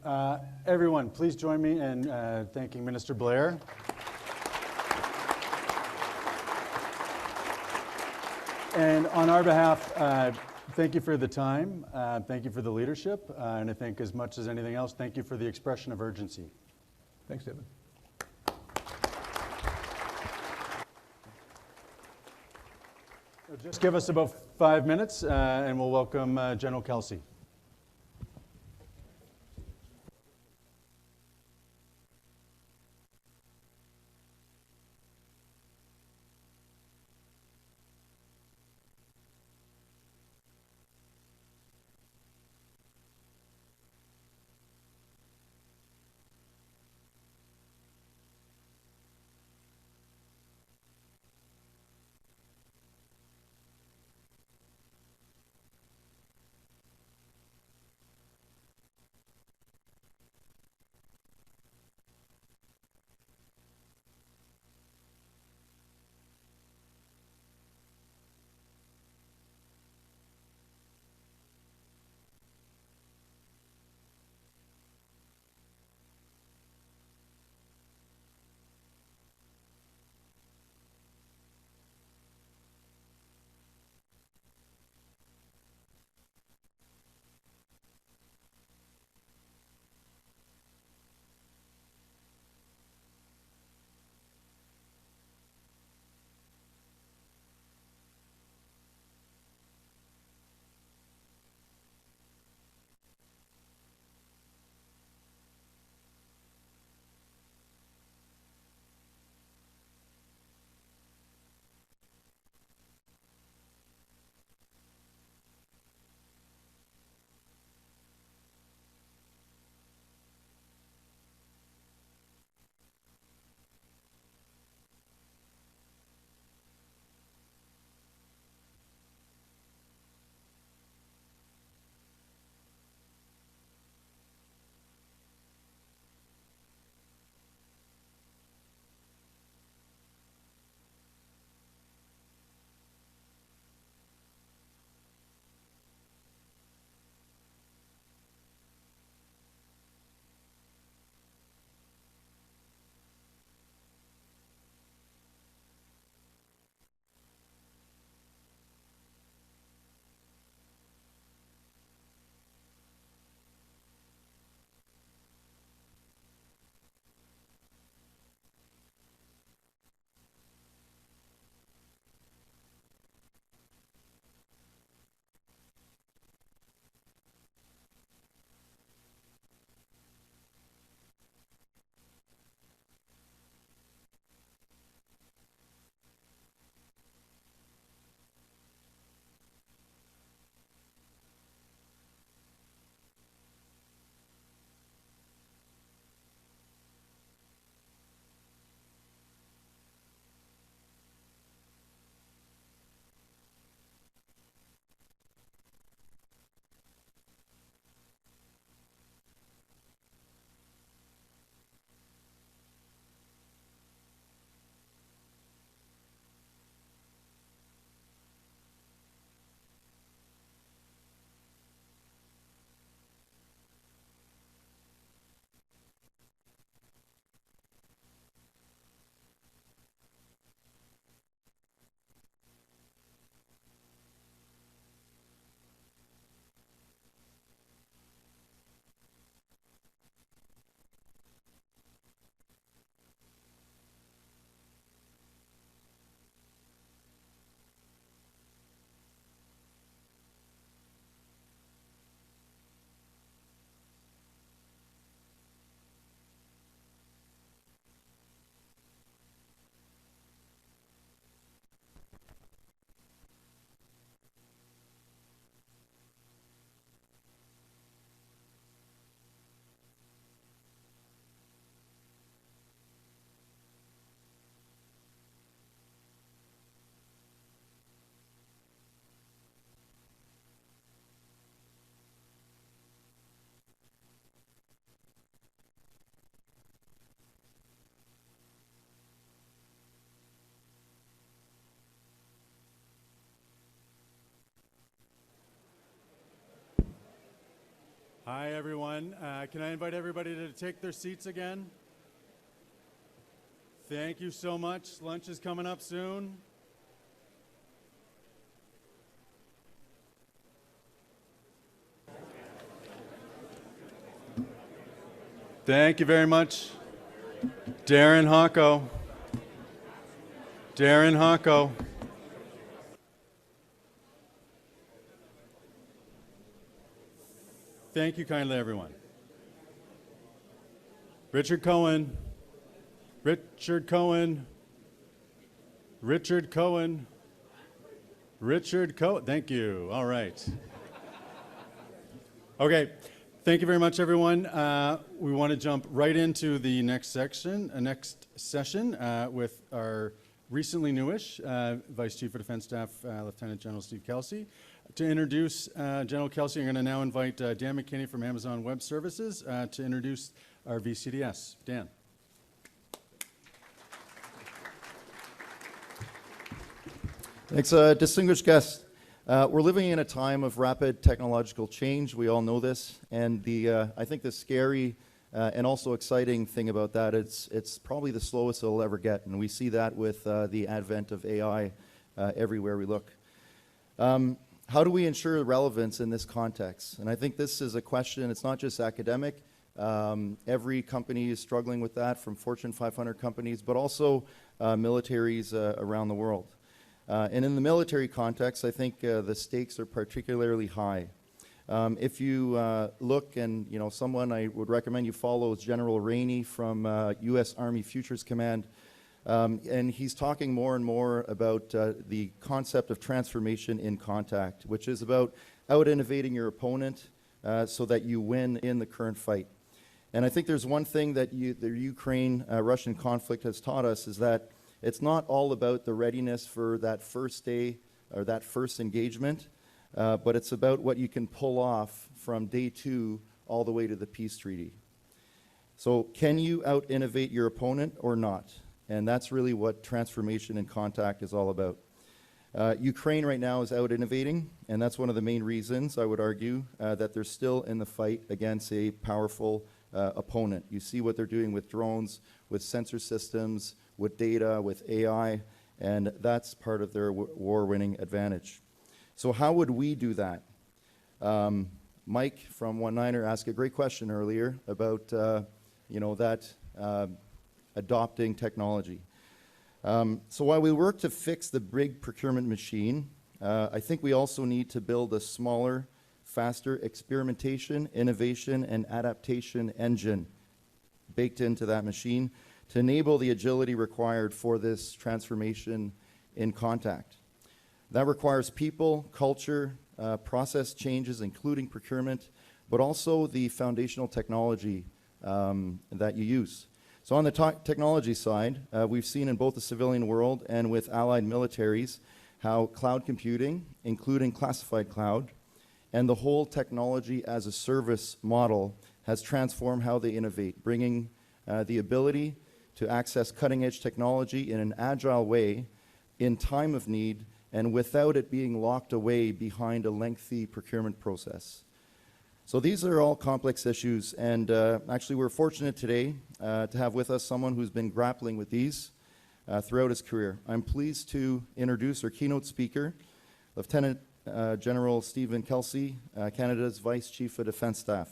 Everyone, please join me in thanking Minister Blair. And on our behalf, thank you for the time, thank you for the leadership, and I think as much as anything else, thank you for the expression of urgency. Thanks, David. Just give us about 5 minutes, and we'll welcome General Kelsey. Hi, everyone. Can I invite everybody to take their seats again? Thank you so much. Lunch is coming up soon. Thank you very much. Darren Hocko. Darren Hocko. Thank you kindly, everyone. Richard Cohen. Richard Cohen. Richard Cohen. Richard Cohen. Thank you. All right. Okay. Thank you very much, everyone. We want to jump right into the next session with our recently newish Vice Chief of Defense Staff, Lieutenant General Steve Kelsey. To introduce General Kelsey, I'm going to now invite Dan McKinney from Amazon Web Services to introduce our VCDS. Dan. Thanks, distinguished guests. We're living in a time of rapid technological change. We all know this, and I think the scary and also exciting thing about that, it's probably the slowest it'll ever get, and we see that with the advent of AI everywhere we look. How do we ensure relevance in this context? And I think this is a question, it's not just academic. Every company is struggling with that, from Fortune 500 companies, but also militaries around the world. And in the military context, I think the stakes are particularly high. If you look, and someone I would recommend you follow is General Rainey from U.S. Army Futures Command, and he's talking more and more about the concept of transformation in contact, which is about out-innovating your opponent so that you win in the current fight. And I think there's one thing that the Ukraine-Russian conflict has taught us is that it's not all about the readiness for that first day or that first engagement, but it's about what you can pull off from day 2 all the way to the peace treaty. So can you out-innovate your opponent or not? And that's really what transformation in contact is all about. Ukraine right now is out-innovating, and that's one of the main reasons, I would argue, that they're still in the fight against a powerful opponent. You see what they're doing with drones, with sensor systems, with data, with AI, and that's part of their war-winning advantage. So how would we do that? Mike from One Niner asked a great question earlier about adopting technology. So while we work to fix the big procurement machine, I think we also need to build a smaller, faster experimentation, innovation, and adaptation engine baked into that machine to enable the agility required for this transformation in contact. That requires people, culture, process changes, including procurement, but also the foundational technology that you use. So on the technology side, we've seen in both the civilian world and with allied militaries how cloud computing, including classified cloud, and the whole technology as a service model has transformed how they innovate, bringing the ability to access cutting-edge technology in an agile way in time of need and without it being locked away behind a lengthy procurement process. So these are all complex issues, and actually we're fortunate today to have with us someone who's been grappling with these throughout his career. I'm pleased to introduce our keynote speaker, Lieutenant General Stephen Kelsey, Canada's Vice Chief of Defense Staff.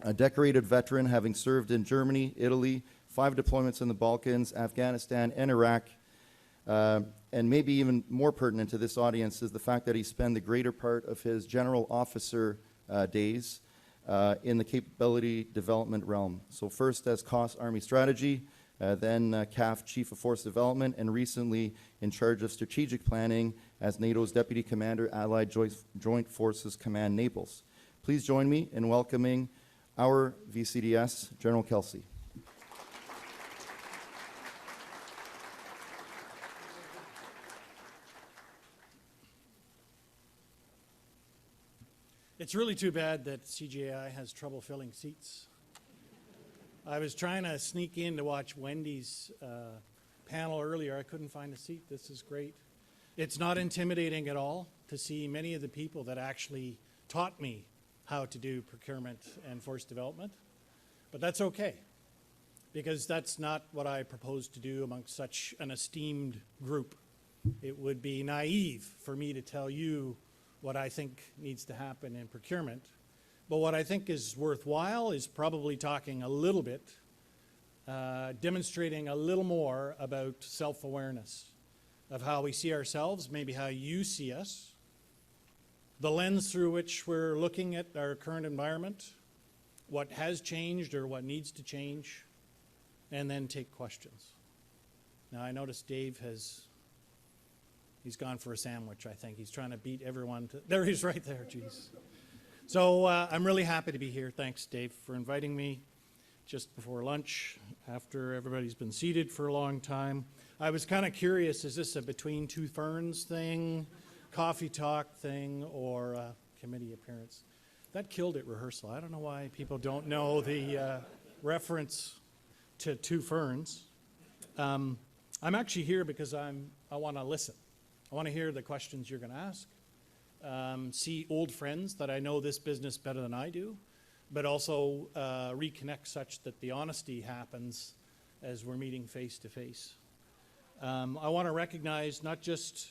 A decorated veteran, having served in Germany, Italy, 5 deployments in the Balkans, Afghanistan, and Iraq, and maybe even more pertinent to this audience is the fact that he spent the greater part of his general officer days in the capability development realm. So first as COS Army Strategy, then CAF Chief of Force Development, and recently in charge of strategic planning as NATO's Deputy Commander, Allied Joint Forces Command, Naples. Please join me in welcoming our VCDS, General Kelsey. It's really too bad that CGAI has trouble filling seats. I was trying to sneak in to watch Wendy's panel earlier. I couldn't find a seat. This is great. It's not intimidating at all to see many of the people that actually taught me how to do procurement and force development. But that's okay, because that's not what I propose to do amongst such an esteemed group. It would be naive for me to tell you what I think needs to happen in procurement. But what I think is worthwhile is probably talking a little bit, demonstrating a little more about self-awareness of how we see ourselves, maybe how you see us, the lens through which we're looking at our current environment, what has changed or what needs to change, and then take questions. Now, I noticed Dave he's gone for a sandwich, I think. He's trying to beat everyone to, there he's right there, geez. So I'm really happy to be here. Thanks, Dave, for inviting me just before lunch, after everybody's been seated for a long time. I was kind of curious, is this a Between Two Ferns thing, coffee talk thing, or a committee appearance? That killed at rehearsal. I don't know why people don't know the reference to Two Ferns. I'm actually here because I want to listen. I want to hear the questions you're going to ask, see old friends that I know this business better than I do, but also reconnect such that the honesty happens as we're meeting face to face. I want to recognize not just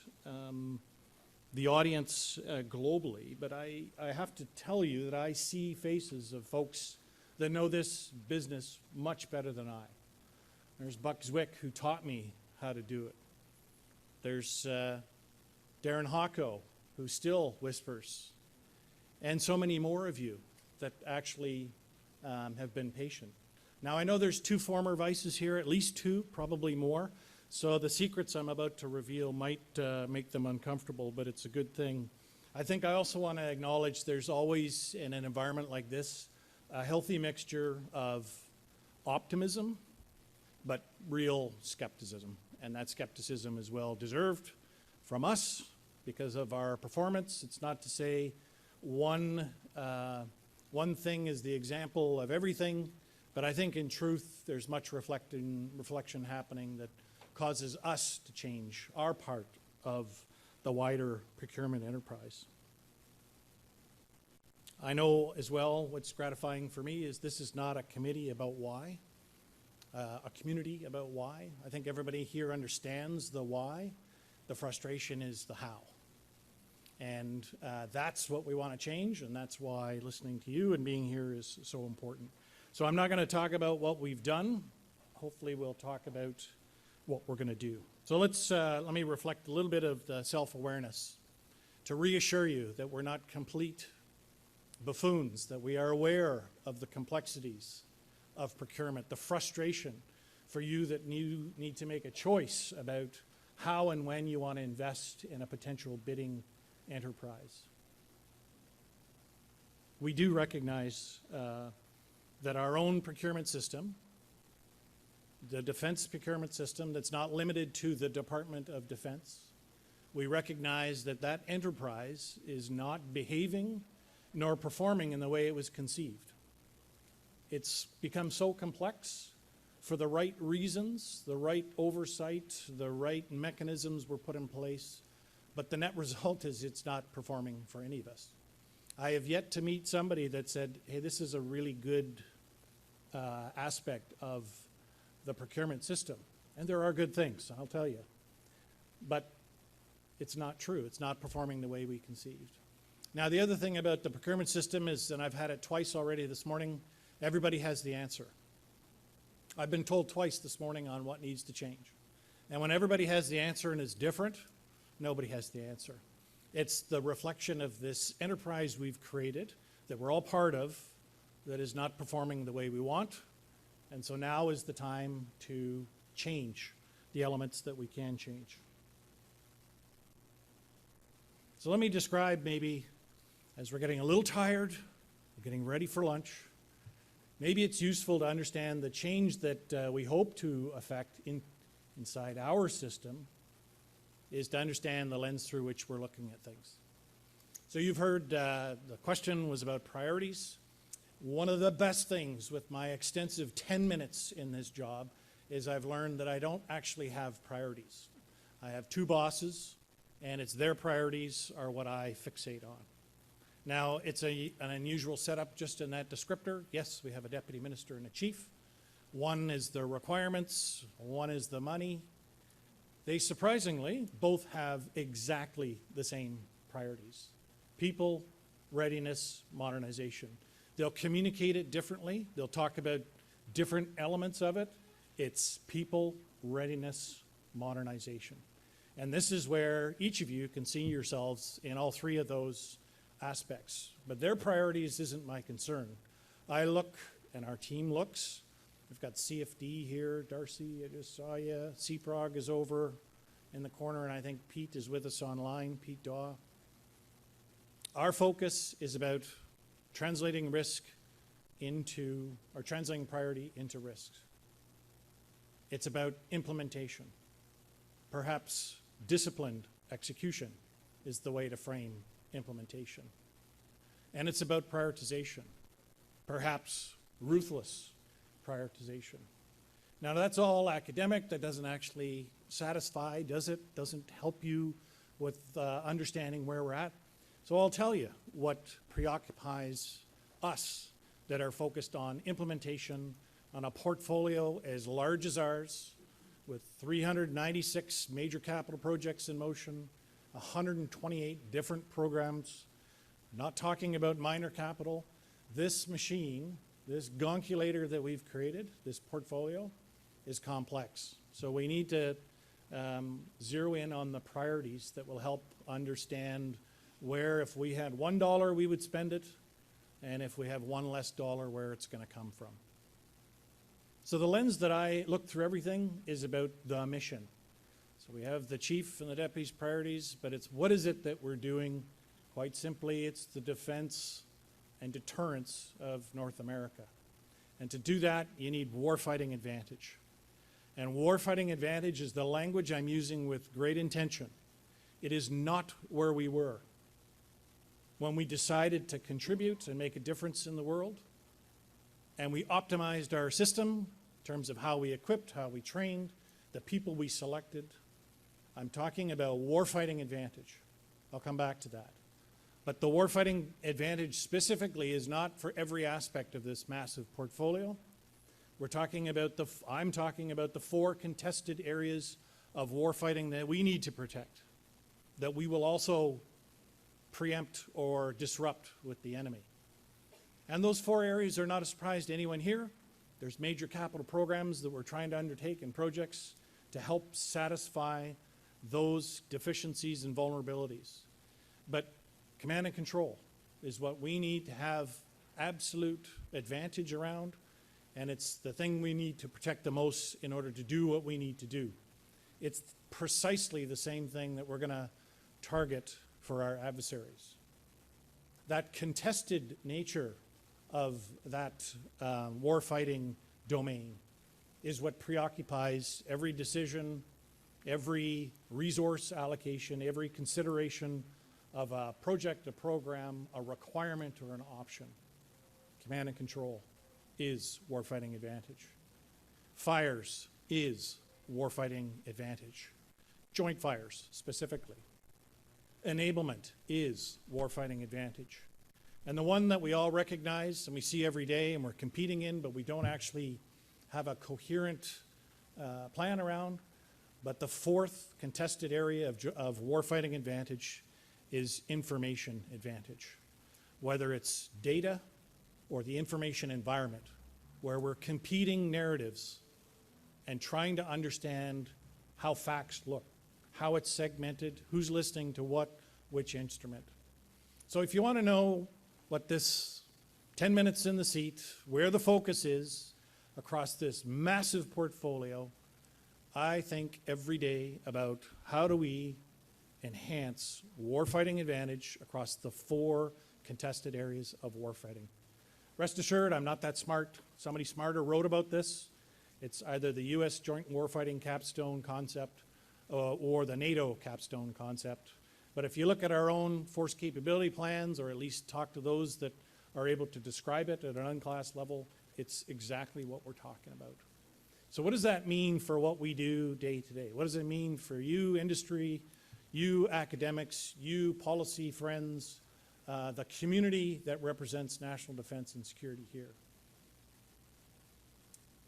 the audience globally, but I have to tell you that I see faces of folks that know this business much better than I. There's Buck Zwick, who taught me how to do it. There's Darren Hocko, who still whispers, and so many more of you that actually have been patient. Now, I know there's two former vices here, at least two, probably more, so the secrets I'm about to reveal might make them uncomfortable, but it's a good thing. I think I also want to acknowledge there's always, in an environment like this, a healthy mixture of optimism, but real skepticism. And that skepticism is well deserved from us because of our performance. It's not to say one thing is the example of everything, but I think in truth there's much reflection happening that causes us to change our part of the wider procurement enterprise. I know as well what's gratifying for me is this is not a committee about why. A community about why. I think everybody here understands the why. The frustration is the how. And that's what we want to change, and that's why listening to you and being here is so important. So I'm not going to talk about what we've done. Hopefully we'll talk about what we're going to do. So let me reflect a little bit of the self-awareness to reassure you that we're not complete buffoons, that we are aware of the complexities of procurement, the frustration for you that need to make a choice about how and when you want to invest in a potential bidding enterprise. We do recognize that our own procurement system, the defense procurement system that's not limited to the Department of Defense, we recognize that that enterprise is not behaving nor performing in the way it was conceived. It's become so complex for the right reasons, the right oversight, the right mechanisms were put in place, but the net result is it's not performing for any of us. I have yet to meet somebody that said, hey, this is a really good aspect of the procurement system. And there are good things, I'll tell you. But it's not true. It's not performing the way we conceived. Now, the other thing about the procurement system is, and I've had it twice already this morning, everybody has the answer. I've been told twice this morning on what needs to change. And when everybody has the answer and it's different, nobody has the answer. It's the reflection of this enterprise we've created that we're all part of that is not performing the way we want. And so now is the time to change the elements that we can change. So let me describe, maybe, as we're getting a little tired, we're getting ready for lunch, maybe it's useful to understand the change that we hope to affect inside our system is to understand the lens through which we're looking at things. So you've heard the question was about priorities. One of the best things with my extensive 10 minutes in this job is I've learned that I don't actually have priorities. I have two bosses, and it's their priorities are what I fixate on. Now, it's an unusual setup just in that descriptor. Yes, we have a deputy minister and a chief. One is the requirements, one is the money. They surprisingly both have exactly the same priorities. People, readiness, modernization. They'll communicate it differently. They'll talk about different elements of it. It's people, readiness, modernization. And this is where each of you can see yourselves in all three of those aspects. But their priorities isn't my concern. I look, and our team looks. We've got CFD here. Darcy, I just saw you. CPROG is over in the corner, and I think Pete is with us online, Pete Daw. Our focus is about translating risk into, or translating priority into risks. It's about implementation. Perhaps disciplined execution is the way to frame implementation. And it's about prioritization. Perhaps ruthless prioritization. Now that's all academic. That doesn't actually satisfy, does it? Doesn't help you with understanding where we're at. So I'll tell you what preoccupies us that are focused on implementation on a portfolio as large as ours, with 396 major capital projects in motion, 128 different programs, not talking about minor capital. This machine, this gonculator that we've created, this portfolio, is complex. So we need to zero in on the priorities that will help understand where, if we had $1, we would spend it, and if we have $1 less, where it's going to come from. So the lens that I look through everything is about the mission. So we have the chief and the deputy's priorities, but it's what is it that we're doing? Quite simply, it's the defense and deterrence of North America. And to do that, you need warfighting advantage. And warfighting advantage is the language I'm using with great intention. It is not where we were when we decided to contribute and make a difference in the world, and we optimized our system in terms of how we equipped, how we trained, the people we selected. I'm talking about warfighting advantage. I'll come back to that. But the warfighting advantage specifically is not for every aspect of this massive portfolio. I'm talking about the 4 contested areas of warfighting that we need to protect, that we will also preempt or disrupt with the enemy. And those 4 areas are not a surprise to anyone here. There's major capital programs that we're trying to undertake and projects to help satisfy those deficiencies and vulnerabilities. But command and control is what we need to have absolute advantage around, and it's the thing we need to protect the most in order to do what we need to do. It's precisely the same thing that we're going to target for our adversaries. That contested nature of that warfighting domain is what preoccupies every decision, every resource allocation, every consideration of a project, a program, a requirement, or an option. Command and control is warfighting advantage. Fires is warfighting advantage. Joint fires, specifically. Enablement is warfighting advantage. And the one that we all recognize and we see every day and we're competing in, but we don't actually have a coherent plan around, but the 4th contested area of warfighting advantage is information advantage. Whether it's data or the information environment, where we're competing narratives and trying to understand how facts look, how it's segmented, who's listening to what, which instrument. So if you want to know what this 10 minutes in the seat, where the focus is across this massive portfolio, I think every day about how do we enhance warfighting advantage across the 4 contested areas of warfighting. Rest assured, I'm not that smart. Somebody smarter wrote about this. It's either the U.S. Joint Warfighting Capstone concept or the NATO capstone concept. But if you look at our own force capability plans, or at least talk to those that are able to describe it at an unclass level, it's exactly what we're talking about. So what does that mean for what we do day to day? What does it mean for you, industry, you academics, you policy friends, the community that represents national defense and security here.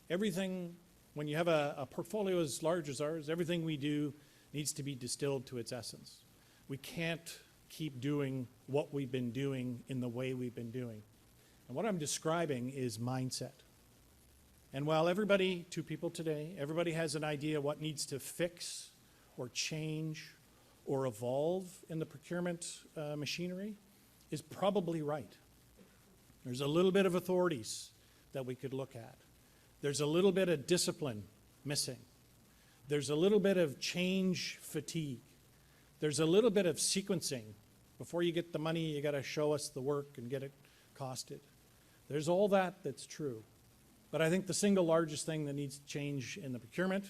Everything, when you have a portfolio as large as ours, everything we do needs to be distilled to its essence. We can't keep doing what we've been doing in the way we've been doing. And what I'm describing is mindset. And while everybody, two people today, everybody has an idea what needs to fix or change or evolve in the procurement machinery is probably right. There's a little bit of authorities that we could look at. There's a little bit of discipline missing. There's a little bit of change fatigue. There's a little bit of sequencing. Before you get the money, you got to show us the work and get it costed. There's all that that's true. But I think the single largest thing that needs to change in the procurement,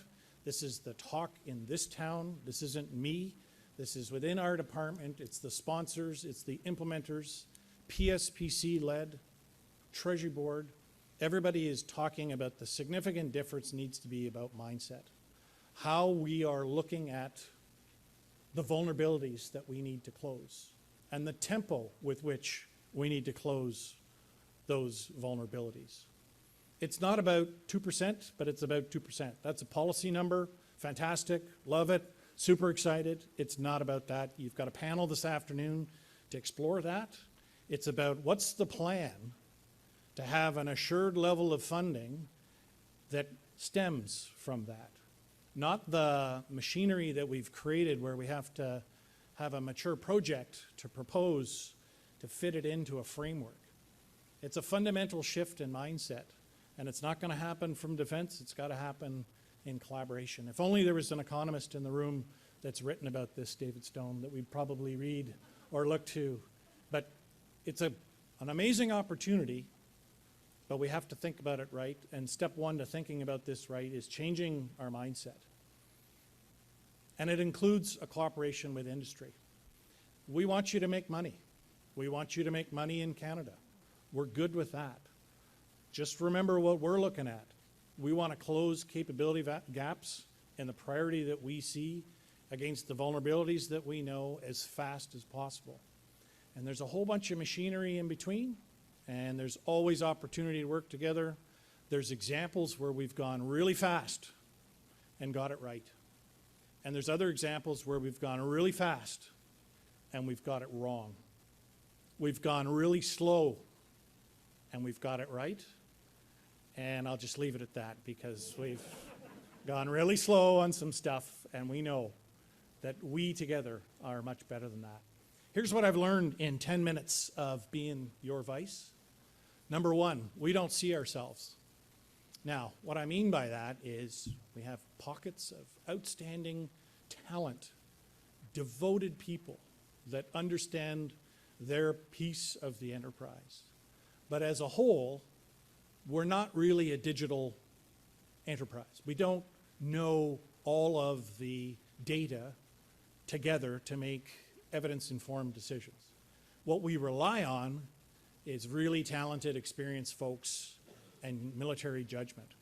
this is the talk in this town. This isn't me. This is within our department. It's the sponsors. It's the implementers, PSPC-led, Treasury Board. Everybody is talking about the significant difference needs to be about mindset. How we are looking at the vulnerabilities that we need to close and the tempo with which we need to close those vulnerabilities. It's not about 2%, but it's about 2%. That's a policy number. Fantastic. Love it. Super excited. It's not about that. You've got a panel this afternoon to explore that. It's about what's the plan to have an assured level of funding that stems from that. Not the machinery that we've created where we have to have a mature project to propose to fit it into a framework. It's a fundamental shift in mindset, and it's not going to happen from defense. It's got to happen in collaboration. If only there was an economist in the room that's written about this, David Stone, that we'd probably read or look to. But it's an amazing opportunity, but we have to think about it right. And step one to thinking about this right is changing our mindset. And it includes a cooperation with industry. We want you to make money. We want you to make money in Canada. We're good with that. Just remember what we're looking at. We want to close capability gaps and the priority that we see against the vulnerabilities that we know as fast as possible. And there's a whole bunch of machinery in between, and there's always opportunity to work together. There's examples where we've gone really fast and got it right. And there's other examples where we've gone really fast and we've got it wrong. We've gone really slow and we've got it right. And I'll just leave it at that because we've gone really slow on some stuff, and we know that we together are much better than that. Here's what I've learned in 10 minutes of being your vice. Number one, we don't see ourselves. Now, what I mean by that is we have pockets of outstanding talent, devoted people that understand their piece of the enterprise. But as a whole, we're not really a digital enterprise. We don't know all of the data together to make evidence-informed decisions. What we rely on is really talented, experienced folks and military judgment.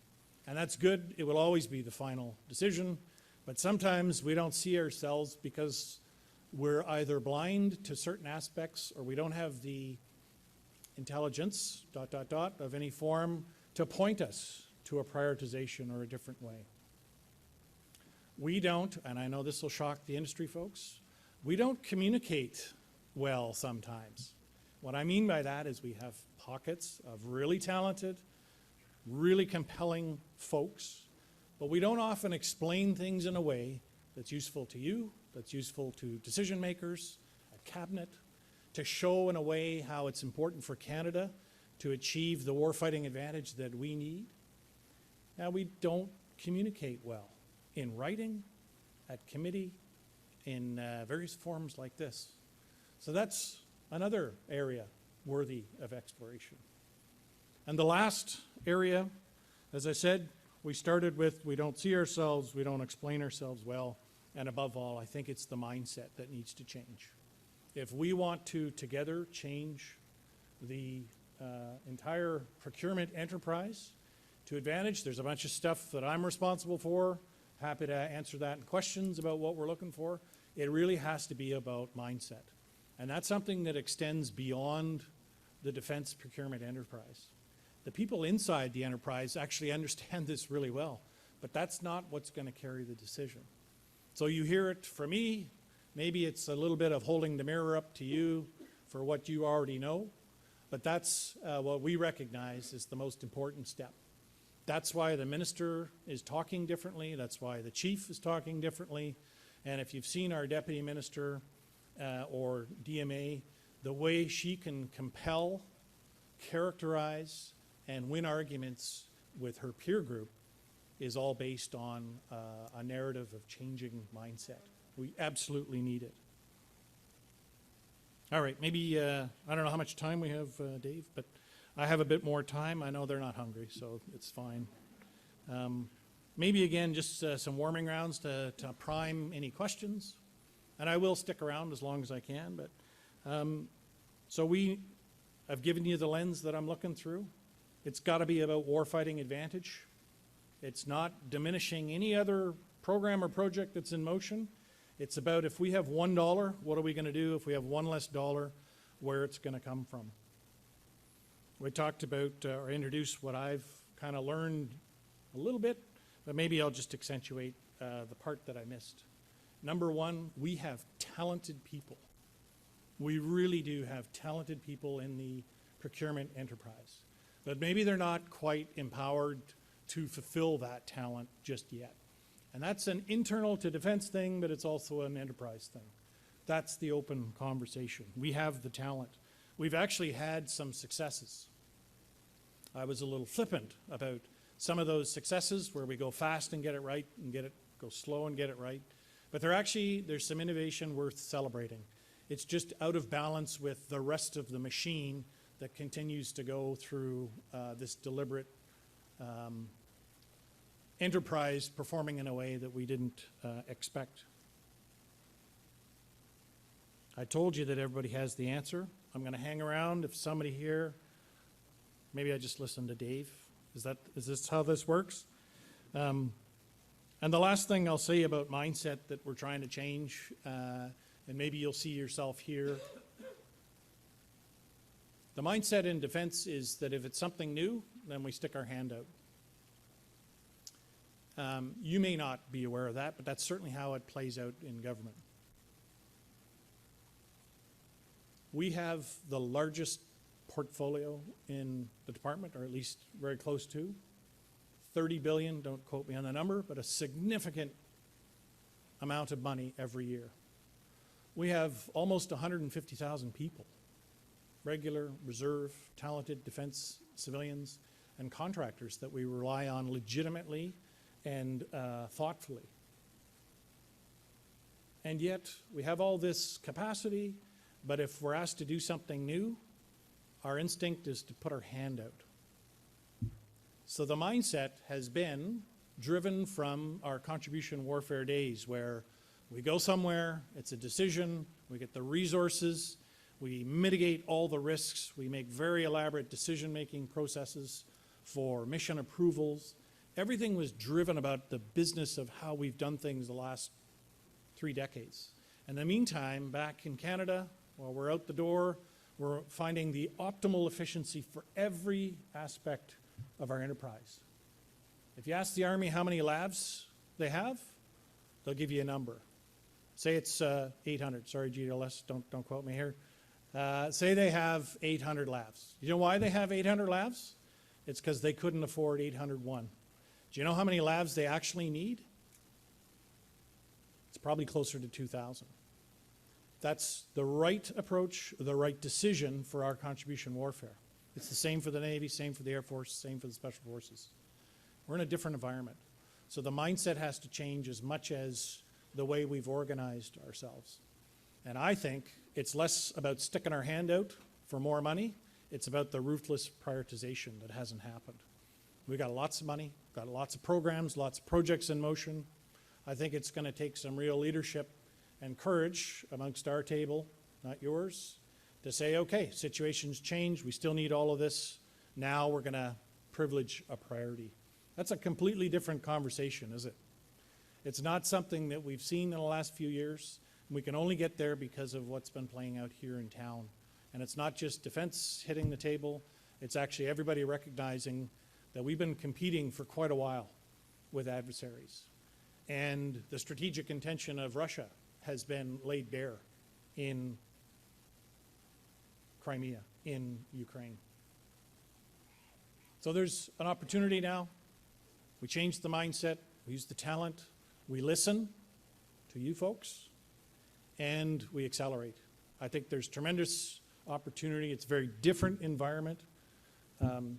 And that's good. It will always be the final decision. But sometimes we don't see ourselves because we're either blind to certain aspects or we don't have the intelligence, ... of any form to point us to a prioritization or a different way. We don't, and I know this will shock the industry folks, we don't communicate well sometimes. What I mean by that is we have pockets of really talented, really compelling folks, but we don't often explain things in a way that's useful to you, that's useful to decision makers, a cabinet, to show in a way how it's important for Canada to achieve the warfighting advantage that we need. Now, we don't communicate well in writing, at committee, in various forums like this. So that's another area worthy of exploration. And the last area, as I said, we started with we don't see ourselves, we don't explain ourselves well, and above all, I think it's the mindset that needs to change. If we want to together change the entire procurement enterprise to advantage, there's a bunch of stuff that I'm responsible for. Happy to answer that in questions about what we're looking for. It really has to be about mindset. And that's something that extends beyond the defense procurement enterprise. The people inside the enterprise actually understand this really well, but that's not what's going to carry the decision. So you hear it from me. Maybe it's a little bit of holding the mirror up to you for what you already know, but that's what we recognize is the most important step. That's why the minister is talking differently. That's why the chief is talking differently. And if you've seen our deputy minister or DMA, the way she can compel, characterize, and win arguments with her peer group is all based on a narrative of changing mindset. We absolutely need it. All right, maybe, I don't know how much time we have, Dave, but I have a bit more time. I know they're not hungry, so it's fine. Maybe again, just some warming rounds to prime any questions. And I will stick around as long as I can, but so I've given you the lens that I'm looking through. It's got to be about warfighting advantage. It's not diminishing any other program or project that's in motion. It's about if we have $1, what are we going to do? If we have one less dollar, where it's going to come from. We talked about or introduced what I've kind of learned a little bit, but maybe I'll just accentuate the part that I missed. Number one, we have talented people. We really do have talented people in the procurement enterprise, but maybe they're not quite empowered to fulfill that talent just yet. And that's an internal to defense thing, but it's also an enterprise thing. That's the open conversation. We have the talent. We've actually had some successes. I was a little flippant about some of those successes where we go fast and get it right and go slow and get it right. But there's some innovation worth celebrating. It's just out of balance with the rest of the machine that continues to go through this deliberate enterprise performing in a way that we didn't expect. I told you that everybody has the answer. I'm going to hang around if somebody here, maybe I just listen to Dave. Is this how this works? And the last thing I'll say about mindset that we're trying to change, and maybe you'll see yourself here. The mindset in defense is that if it's something new, then we stick our hand out. You may not be aware of that, but that's certainly how it plays out in government. We have the largest portfolio in the department, or at least very close to. 30 billion, don't quote me on the number, but a significant amount of money every year. We have almost 150,000 people, regular, reserve, talented defense civilians, and contractors that we rely on legitimately and thoughtfully. And yet, we have all this capacity, but if we're asked to do something new, our instinct is to put our hand out. So the mindset has been driven from our contribution warfare days where we go somewhere, it's a decision, we get the resources, we mitigate all the risks, we make very elaborate decision-making processes for mission approvals. Everything was driven about the business of how we've done things the last 3 decades. In the meantime, back in Canada, while we're out the door, we're finding the optimal efficiency for every aspect of our enterprise. If you ask the Army how many labs they have, they'll give you a number. Say it's 800. Sorry, GLS, don't quote me here. Say they have 800 labs. You know why they have 800 labs? It's because they couldn't afford 801. Do you know how many labs they actually need? It's probably closer to 2,000. That's the right approach, the right decision for our contribution warfare. It's the same for the Navy, same for the Air Force, same for the Special Forces. We're in a different environment. So the mindset has to change as much as the way we've organized ourselves. And I think it's less about sticking our hand out for more money. It's about the ruthless prioritization that hasn't happened. We've got lots of money, got lots of programs, lots of projects in motion. I think it's going to take some real leadership and courage amongst our table, not yours, to say, okay, situations change, we still need all of this. Now we're going to privilege a priority. That's a completely different conversation, is it? It's not something that we've seen in the last few years. We can only get there because of what's been playing out here in town. And it's not just defense hitting the table, it's actually everybody recognizing that we've been competing for quite a while with adversaries. And the strategic intention of Russia has been laid bare in Crimea, in Ukraine. So there's an opportunity now. We change the mindset, we use the talent, we listen to you folks, and we accelerate. I think there's tremendous opportunity. It's a very different environment.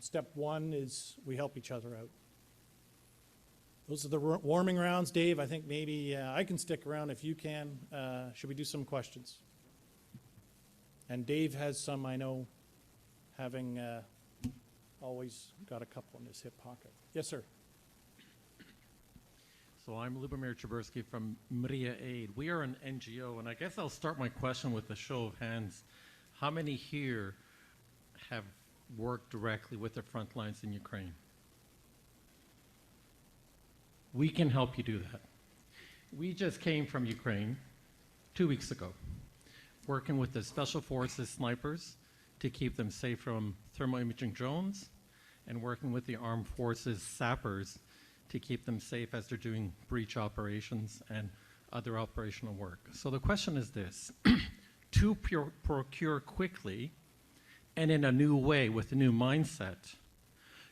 Step one is we help each other out. Those are the warming rounds. Dave, I think maybe I can stick around if you can. Should we do some questions? And Dave has some, I know, having always got a couple in his hip pocket. Yes, sir. So I'm Lubomir Chabursky from Maria Aid. We are an NGO, and I guess I'll start my question with a show of hands. How many here have worked directly with the front lines in Ukraine? We can help you do that. We just came from Ukraine 2 weeks ago, working with the Special Forces snipers to keep them safe from thermal imaging drones, and working with the Armed Forces sappers to keep them safe as they're doing breach operations and other operational work. So the question is this: to procure quickly and in a new way with a new mindset,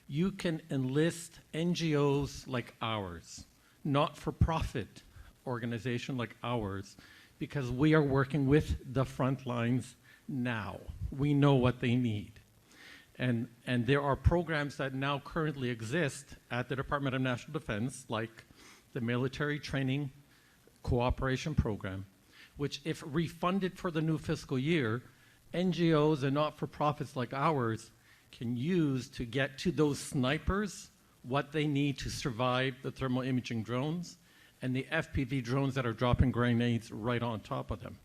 you can enlist NGOs like ours, not-for-profit organization like ours, because we are working with the front lines now. We know what they need. And there are programs that now currently exist at the Department of National Defense, like the Military Training Cooperation Program, which, if refunded for the new fiscal year, NGOs and not-for-profits like ours can use to get to those snipers what they need to survive the thermal imaging drones and the FPV drones that are dropping grenades right on top of them.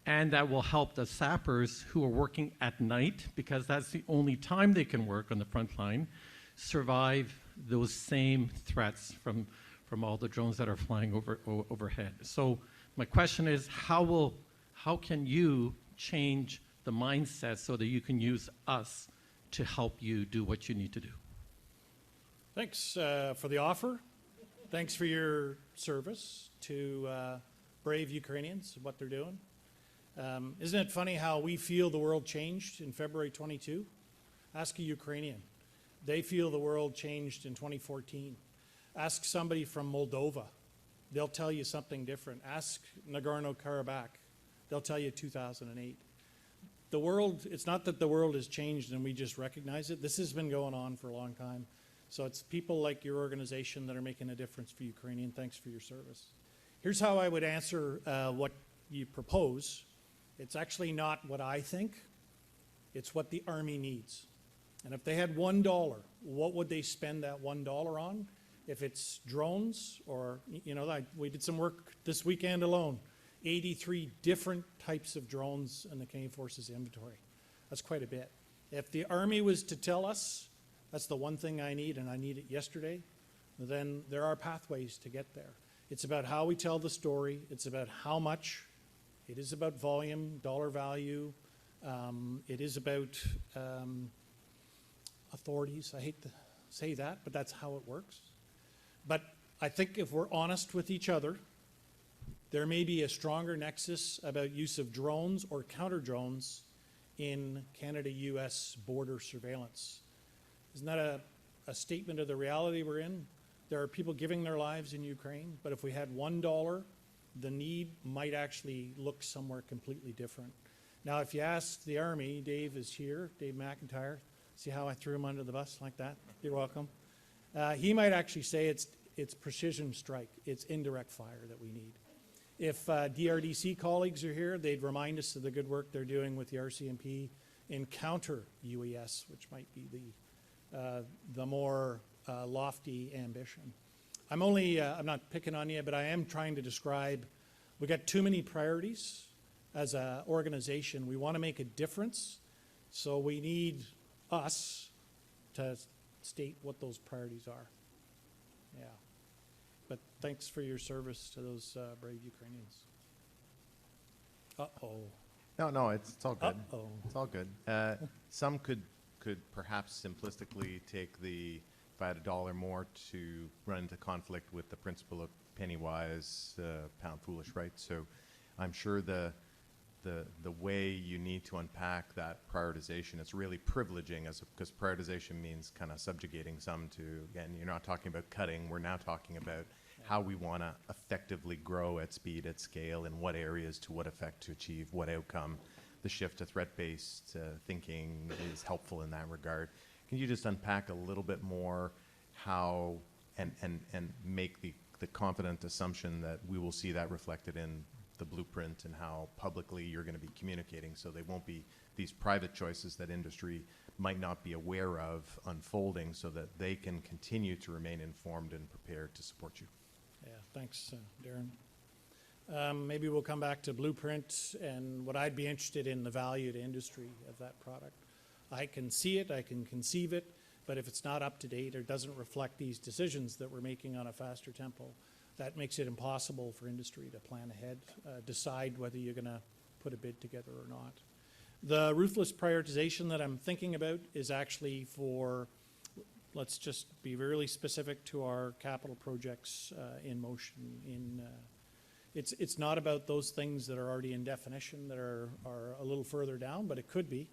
And that will help the sappers who are working at night, because that's the only time they can work on the front line, survive those same threats from all the drones that are flying overhead. So my question is, how can you change the mindset so that you can use us to help you do what you need to do? Thanks for the offer. Thanks for your service to brave Ukrainians, what they're doing. Isn't it funny how we feel the world changed in February 22? Ask a Ukrainian. They feel the world changed in 2014. Ask somebody from Moldova. They'll tell you something different. Ask Nagorno-Karabakh. They'll tell you 2008. The world, it's not that the world has changed and we just recognize it. This has been going on for a long time. So it's people like your organization that are making a difference for Ukrainian. Thanks for your service. Here's how I would answer what you propose. It's actually not what I think. It's what the Army needs. And if they had $1, what would they spend that $1 on? If it's drones, or, you know, like we did some work this weekend alone, 83 different types of drones in the Canadian Forces inventory. That's quite a bit. If the Army was to tell us, that's the one thing I need and I need it yesterday, then there are pathways to get there. It's about how we tell the story. It's about how much. It is about volume, dollar value. It is about authorities. I hate to say that, but that's how it works. But I think if we're honest with each other, there may be a stronger nexus about use of drones or counter-drones in Canada-US border surveillance. Isn't that a statement of the reality we're in? There are people giving their lives in Ukraine, but if we had $1, the need might actually look somewhere completely different. Now, if you ask the Army, Dave is here, Dave McIntyre. See how I threw him under the bus like that? You're welcome. He might actually say it's precision strike, it's indirect fire that we need. If DRDC colleagues are here, they'd remind us of the good work they're doing with the RCMP in counter UES, which might be the more lofty ambition. I'm not picking on you, but I am trying to describe, we got too many priorities as an organization. We want to make a difference, so we need us to state what those priorities are. Yeah. But thanks for your service to those brave Ukrainians. Uh-oh. No, it's all good. Uh-oh. It's all good. Some could perhaps simplistically take the, if I had $1 more to run into conflict with the principle of penny wise, pound foolish, right? So I'm sure the way you need to unpack that prioritization, it's really privileging, because prioritization means kind of subjugating some to, again, you're not talking about cutting, we're now talking about how we want to effectively grow at speed, at scale, in what areas, to what effect, to achieve what outcome. The shift to threat-based thinking is helpful in that regard. Can you just unpack a little bit more how, and make the confident assumption that we will see that reflected in the blueprint, and how publicly you're going to be communicating, so they won't be these private choices that industry might not be aware of unfolding, so that they can continue to remain informed and prepared to support you? Yeah, thanks, Darren. Maybe we'll come back to blueprint and what I'd be interested in, the value to industry of that product. I can see it, I can conceive it, but if it's not up to date or doesn't reflect these decisions that we're making on a faster tempo, that makes it impossible for industry to plan ahead, decide whether you're going to put a bid together or not. The ruthless prioritization that I'm thinking about is actually for, let's just be really specific to our capital projects in motion. It's not about those things that are already in definition that are a little further down, but it could be.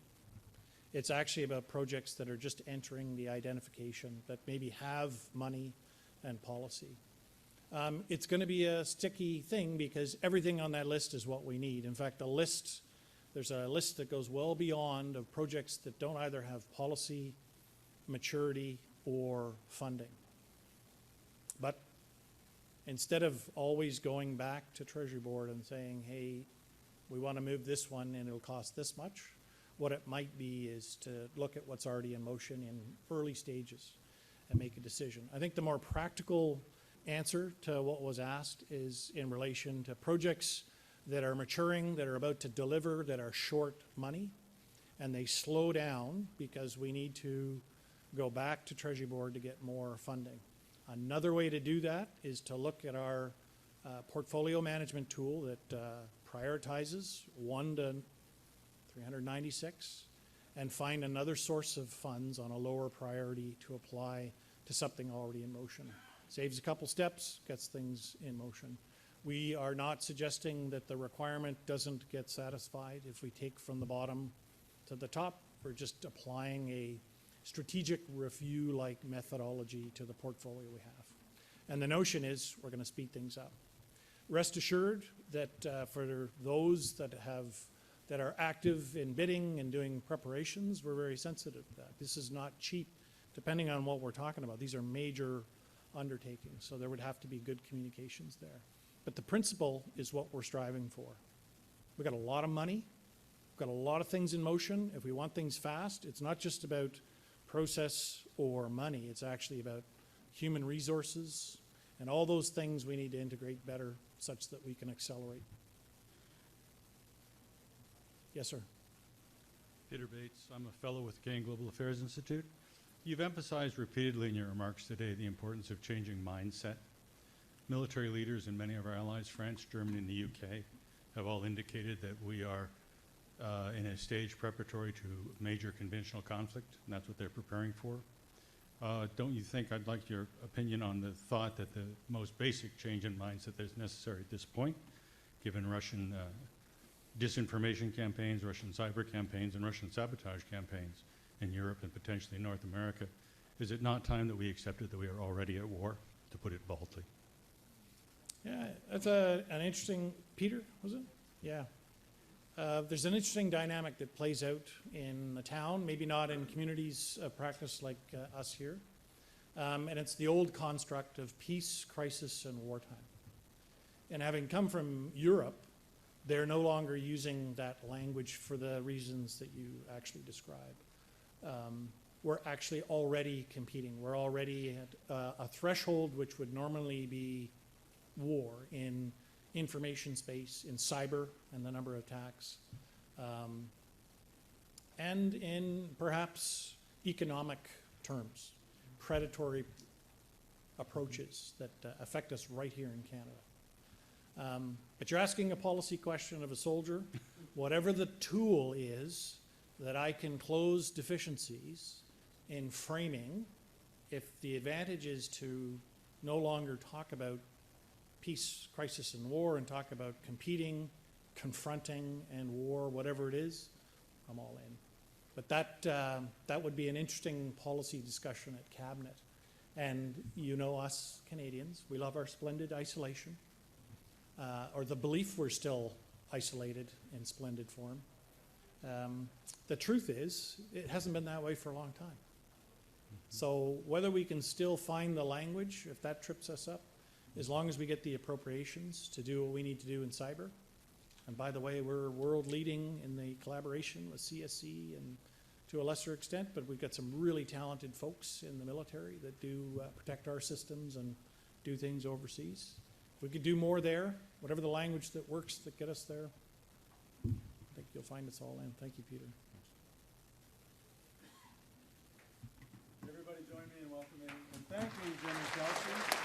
It's actually about projects that are just entering the identification, that maybe have money and policy. It's going to be a sticky thing, because everything on that list is what we need. In fact, there's a list that goes well beyond of projects that don't either have policy, maturity, or funding. But instead of always going back to Treasury Board and saying, hey, we want to move this one and it'll cost this much, what it might be is to look at what's already in motion in early stages and make a decision. I think the more practical answer to what was asked is in relation to projects that are maturing, that are about to deliver, that are short money, and they slow down because we need to go back to Treasury Board to get more funding. Another way to do that is to look at our portfolio management tool that prioritizes 1 to 396 and find another source of funds on a lower priority to apply to something already in motion. Saves a couple steps, gets things in motion. We are not suggesting that the requirement doesn't get satisfied if we take from the bottom to the top. We're just applying a strategic review-like methodology to the portfolio we have. And the notion is we're going to speed things up. Rest assured that for those that are active in bidding and doing preparations, we're very sensitive to that. This is not cheap, depending on what we're talking about. These are major undertakings, so there would have to be good communications there. But the principle is what we're striving for. We've got a lot of money. We've got a lot of things in motion. If we want things fast, it's not just about process or money. It's actually about human resources and all those things we need to integrate better such that we can accelerate. Yes, sir. Peter Bates. I'm a fellow with Canadian Global Affairs Institute. You've emphasized repeatedly in your remarks today the importance of changing mindset. Military leaders in many of our allies, France, Germany, and the UK, have all indicated that we are in a stage preparatory to major conventional conflict, and that's what they're preparing for. Don't you think, I'd like your opinion on the thought that the most basic change in mindset that's necessary at this point, given Russian disinformation campaigns, Russian cyber campaigns, and Russian sabotage campaigns in Europe and potentially North America, is it not time that we accepted that we are already at war, to put it boldly? Yeah, that's an interesting, Peter, was it? Yeah. There's an interesting dynamic that plays out in the town, maybe not in communities of practice like us here. And it's the old construct of peace, crisis, and wartime. And having come from Europe, they're no longer using that language for the reasons that you actually describe. We're actually already competing. We're already at a threshold which would normally be war in information space, in cyber and the number of attacks, and in perhaps economic terms, predatory approaches that affect us right here in Canada. But you're asking a policy question of a soldier. Whatever the tool is that I can close deficiencies in framing, if the advantage is to no longer talk about peace, crisis, and war and talk about competing, confronting, and war, whatever it is, I'm all in. But that would be an interesting policy discussion at Cabinet. And you know us Canadians, we love our splendid isolation, or the belief we're still isolated in splendid form. The truth is, it hasn't been that way for a long time. So whether we can still find the language, if that trips us up, as long as we get the appropriations to do what we need to do in cyber. And by the way, we're world leading in the collaboration with CSC and to a lesser extent, but we've got some really talented folks in the military that do protect our systems and do things overseas. If we could do more there, whatever the language that works that get us there, I think you'll find us all in. Thank you, Peter. Everybody join me in welcoming and thanking General Kelsey.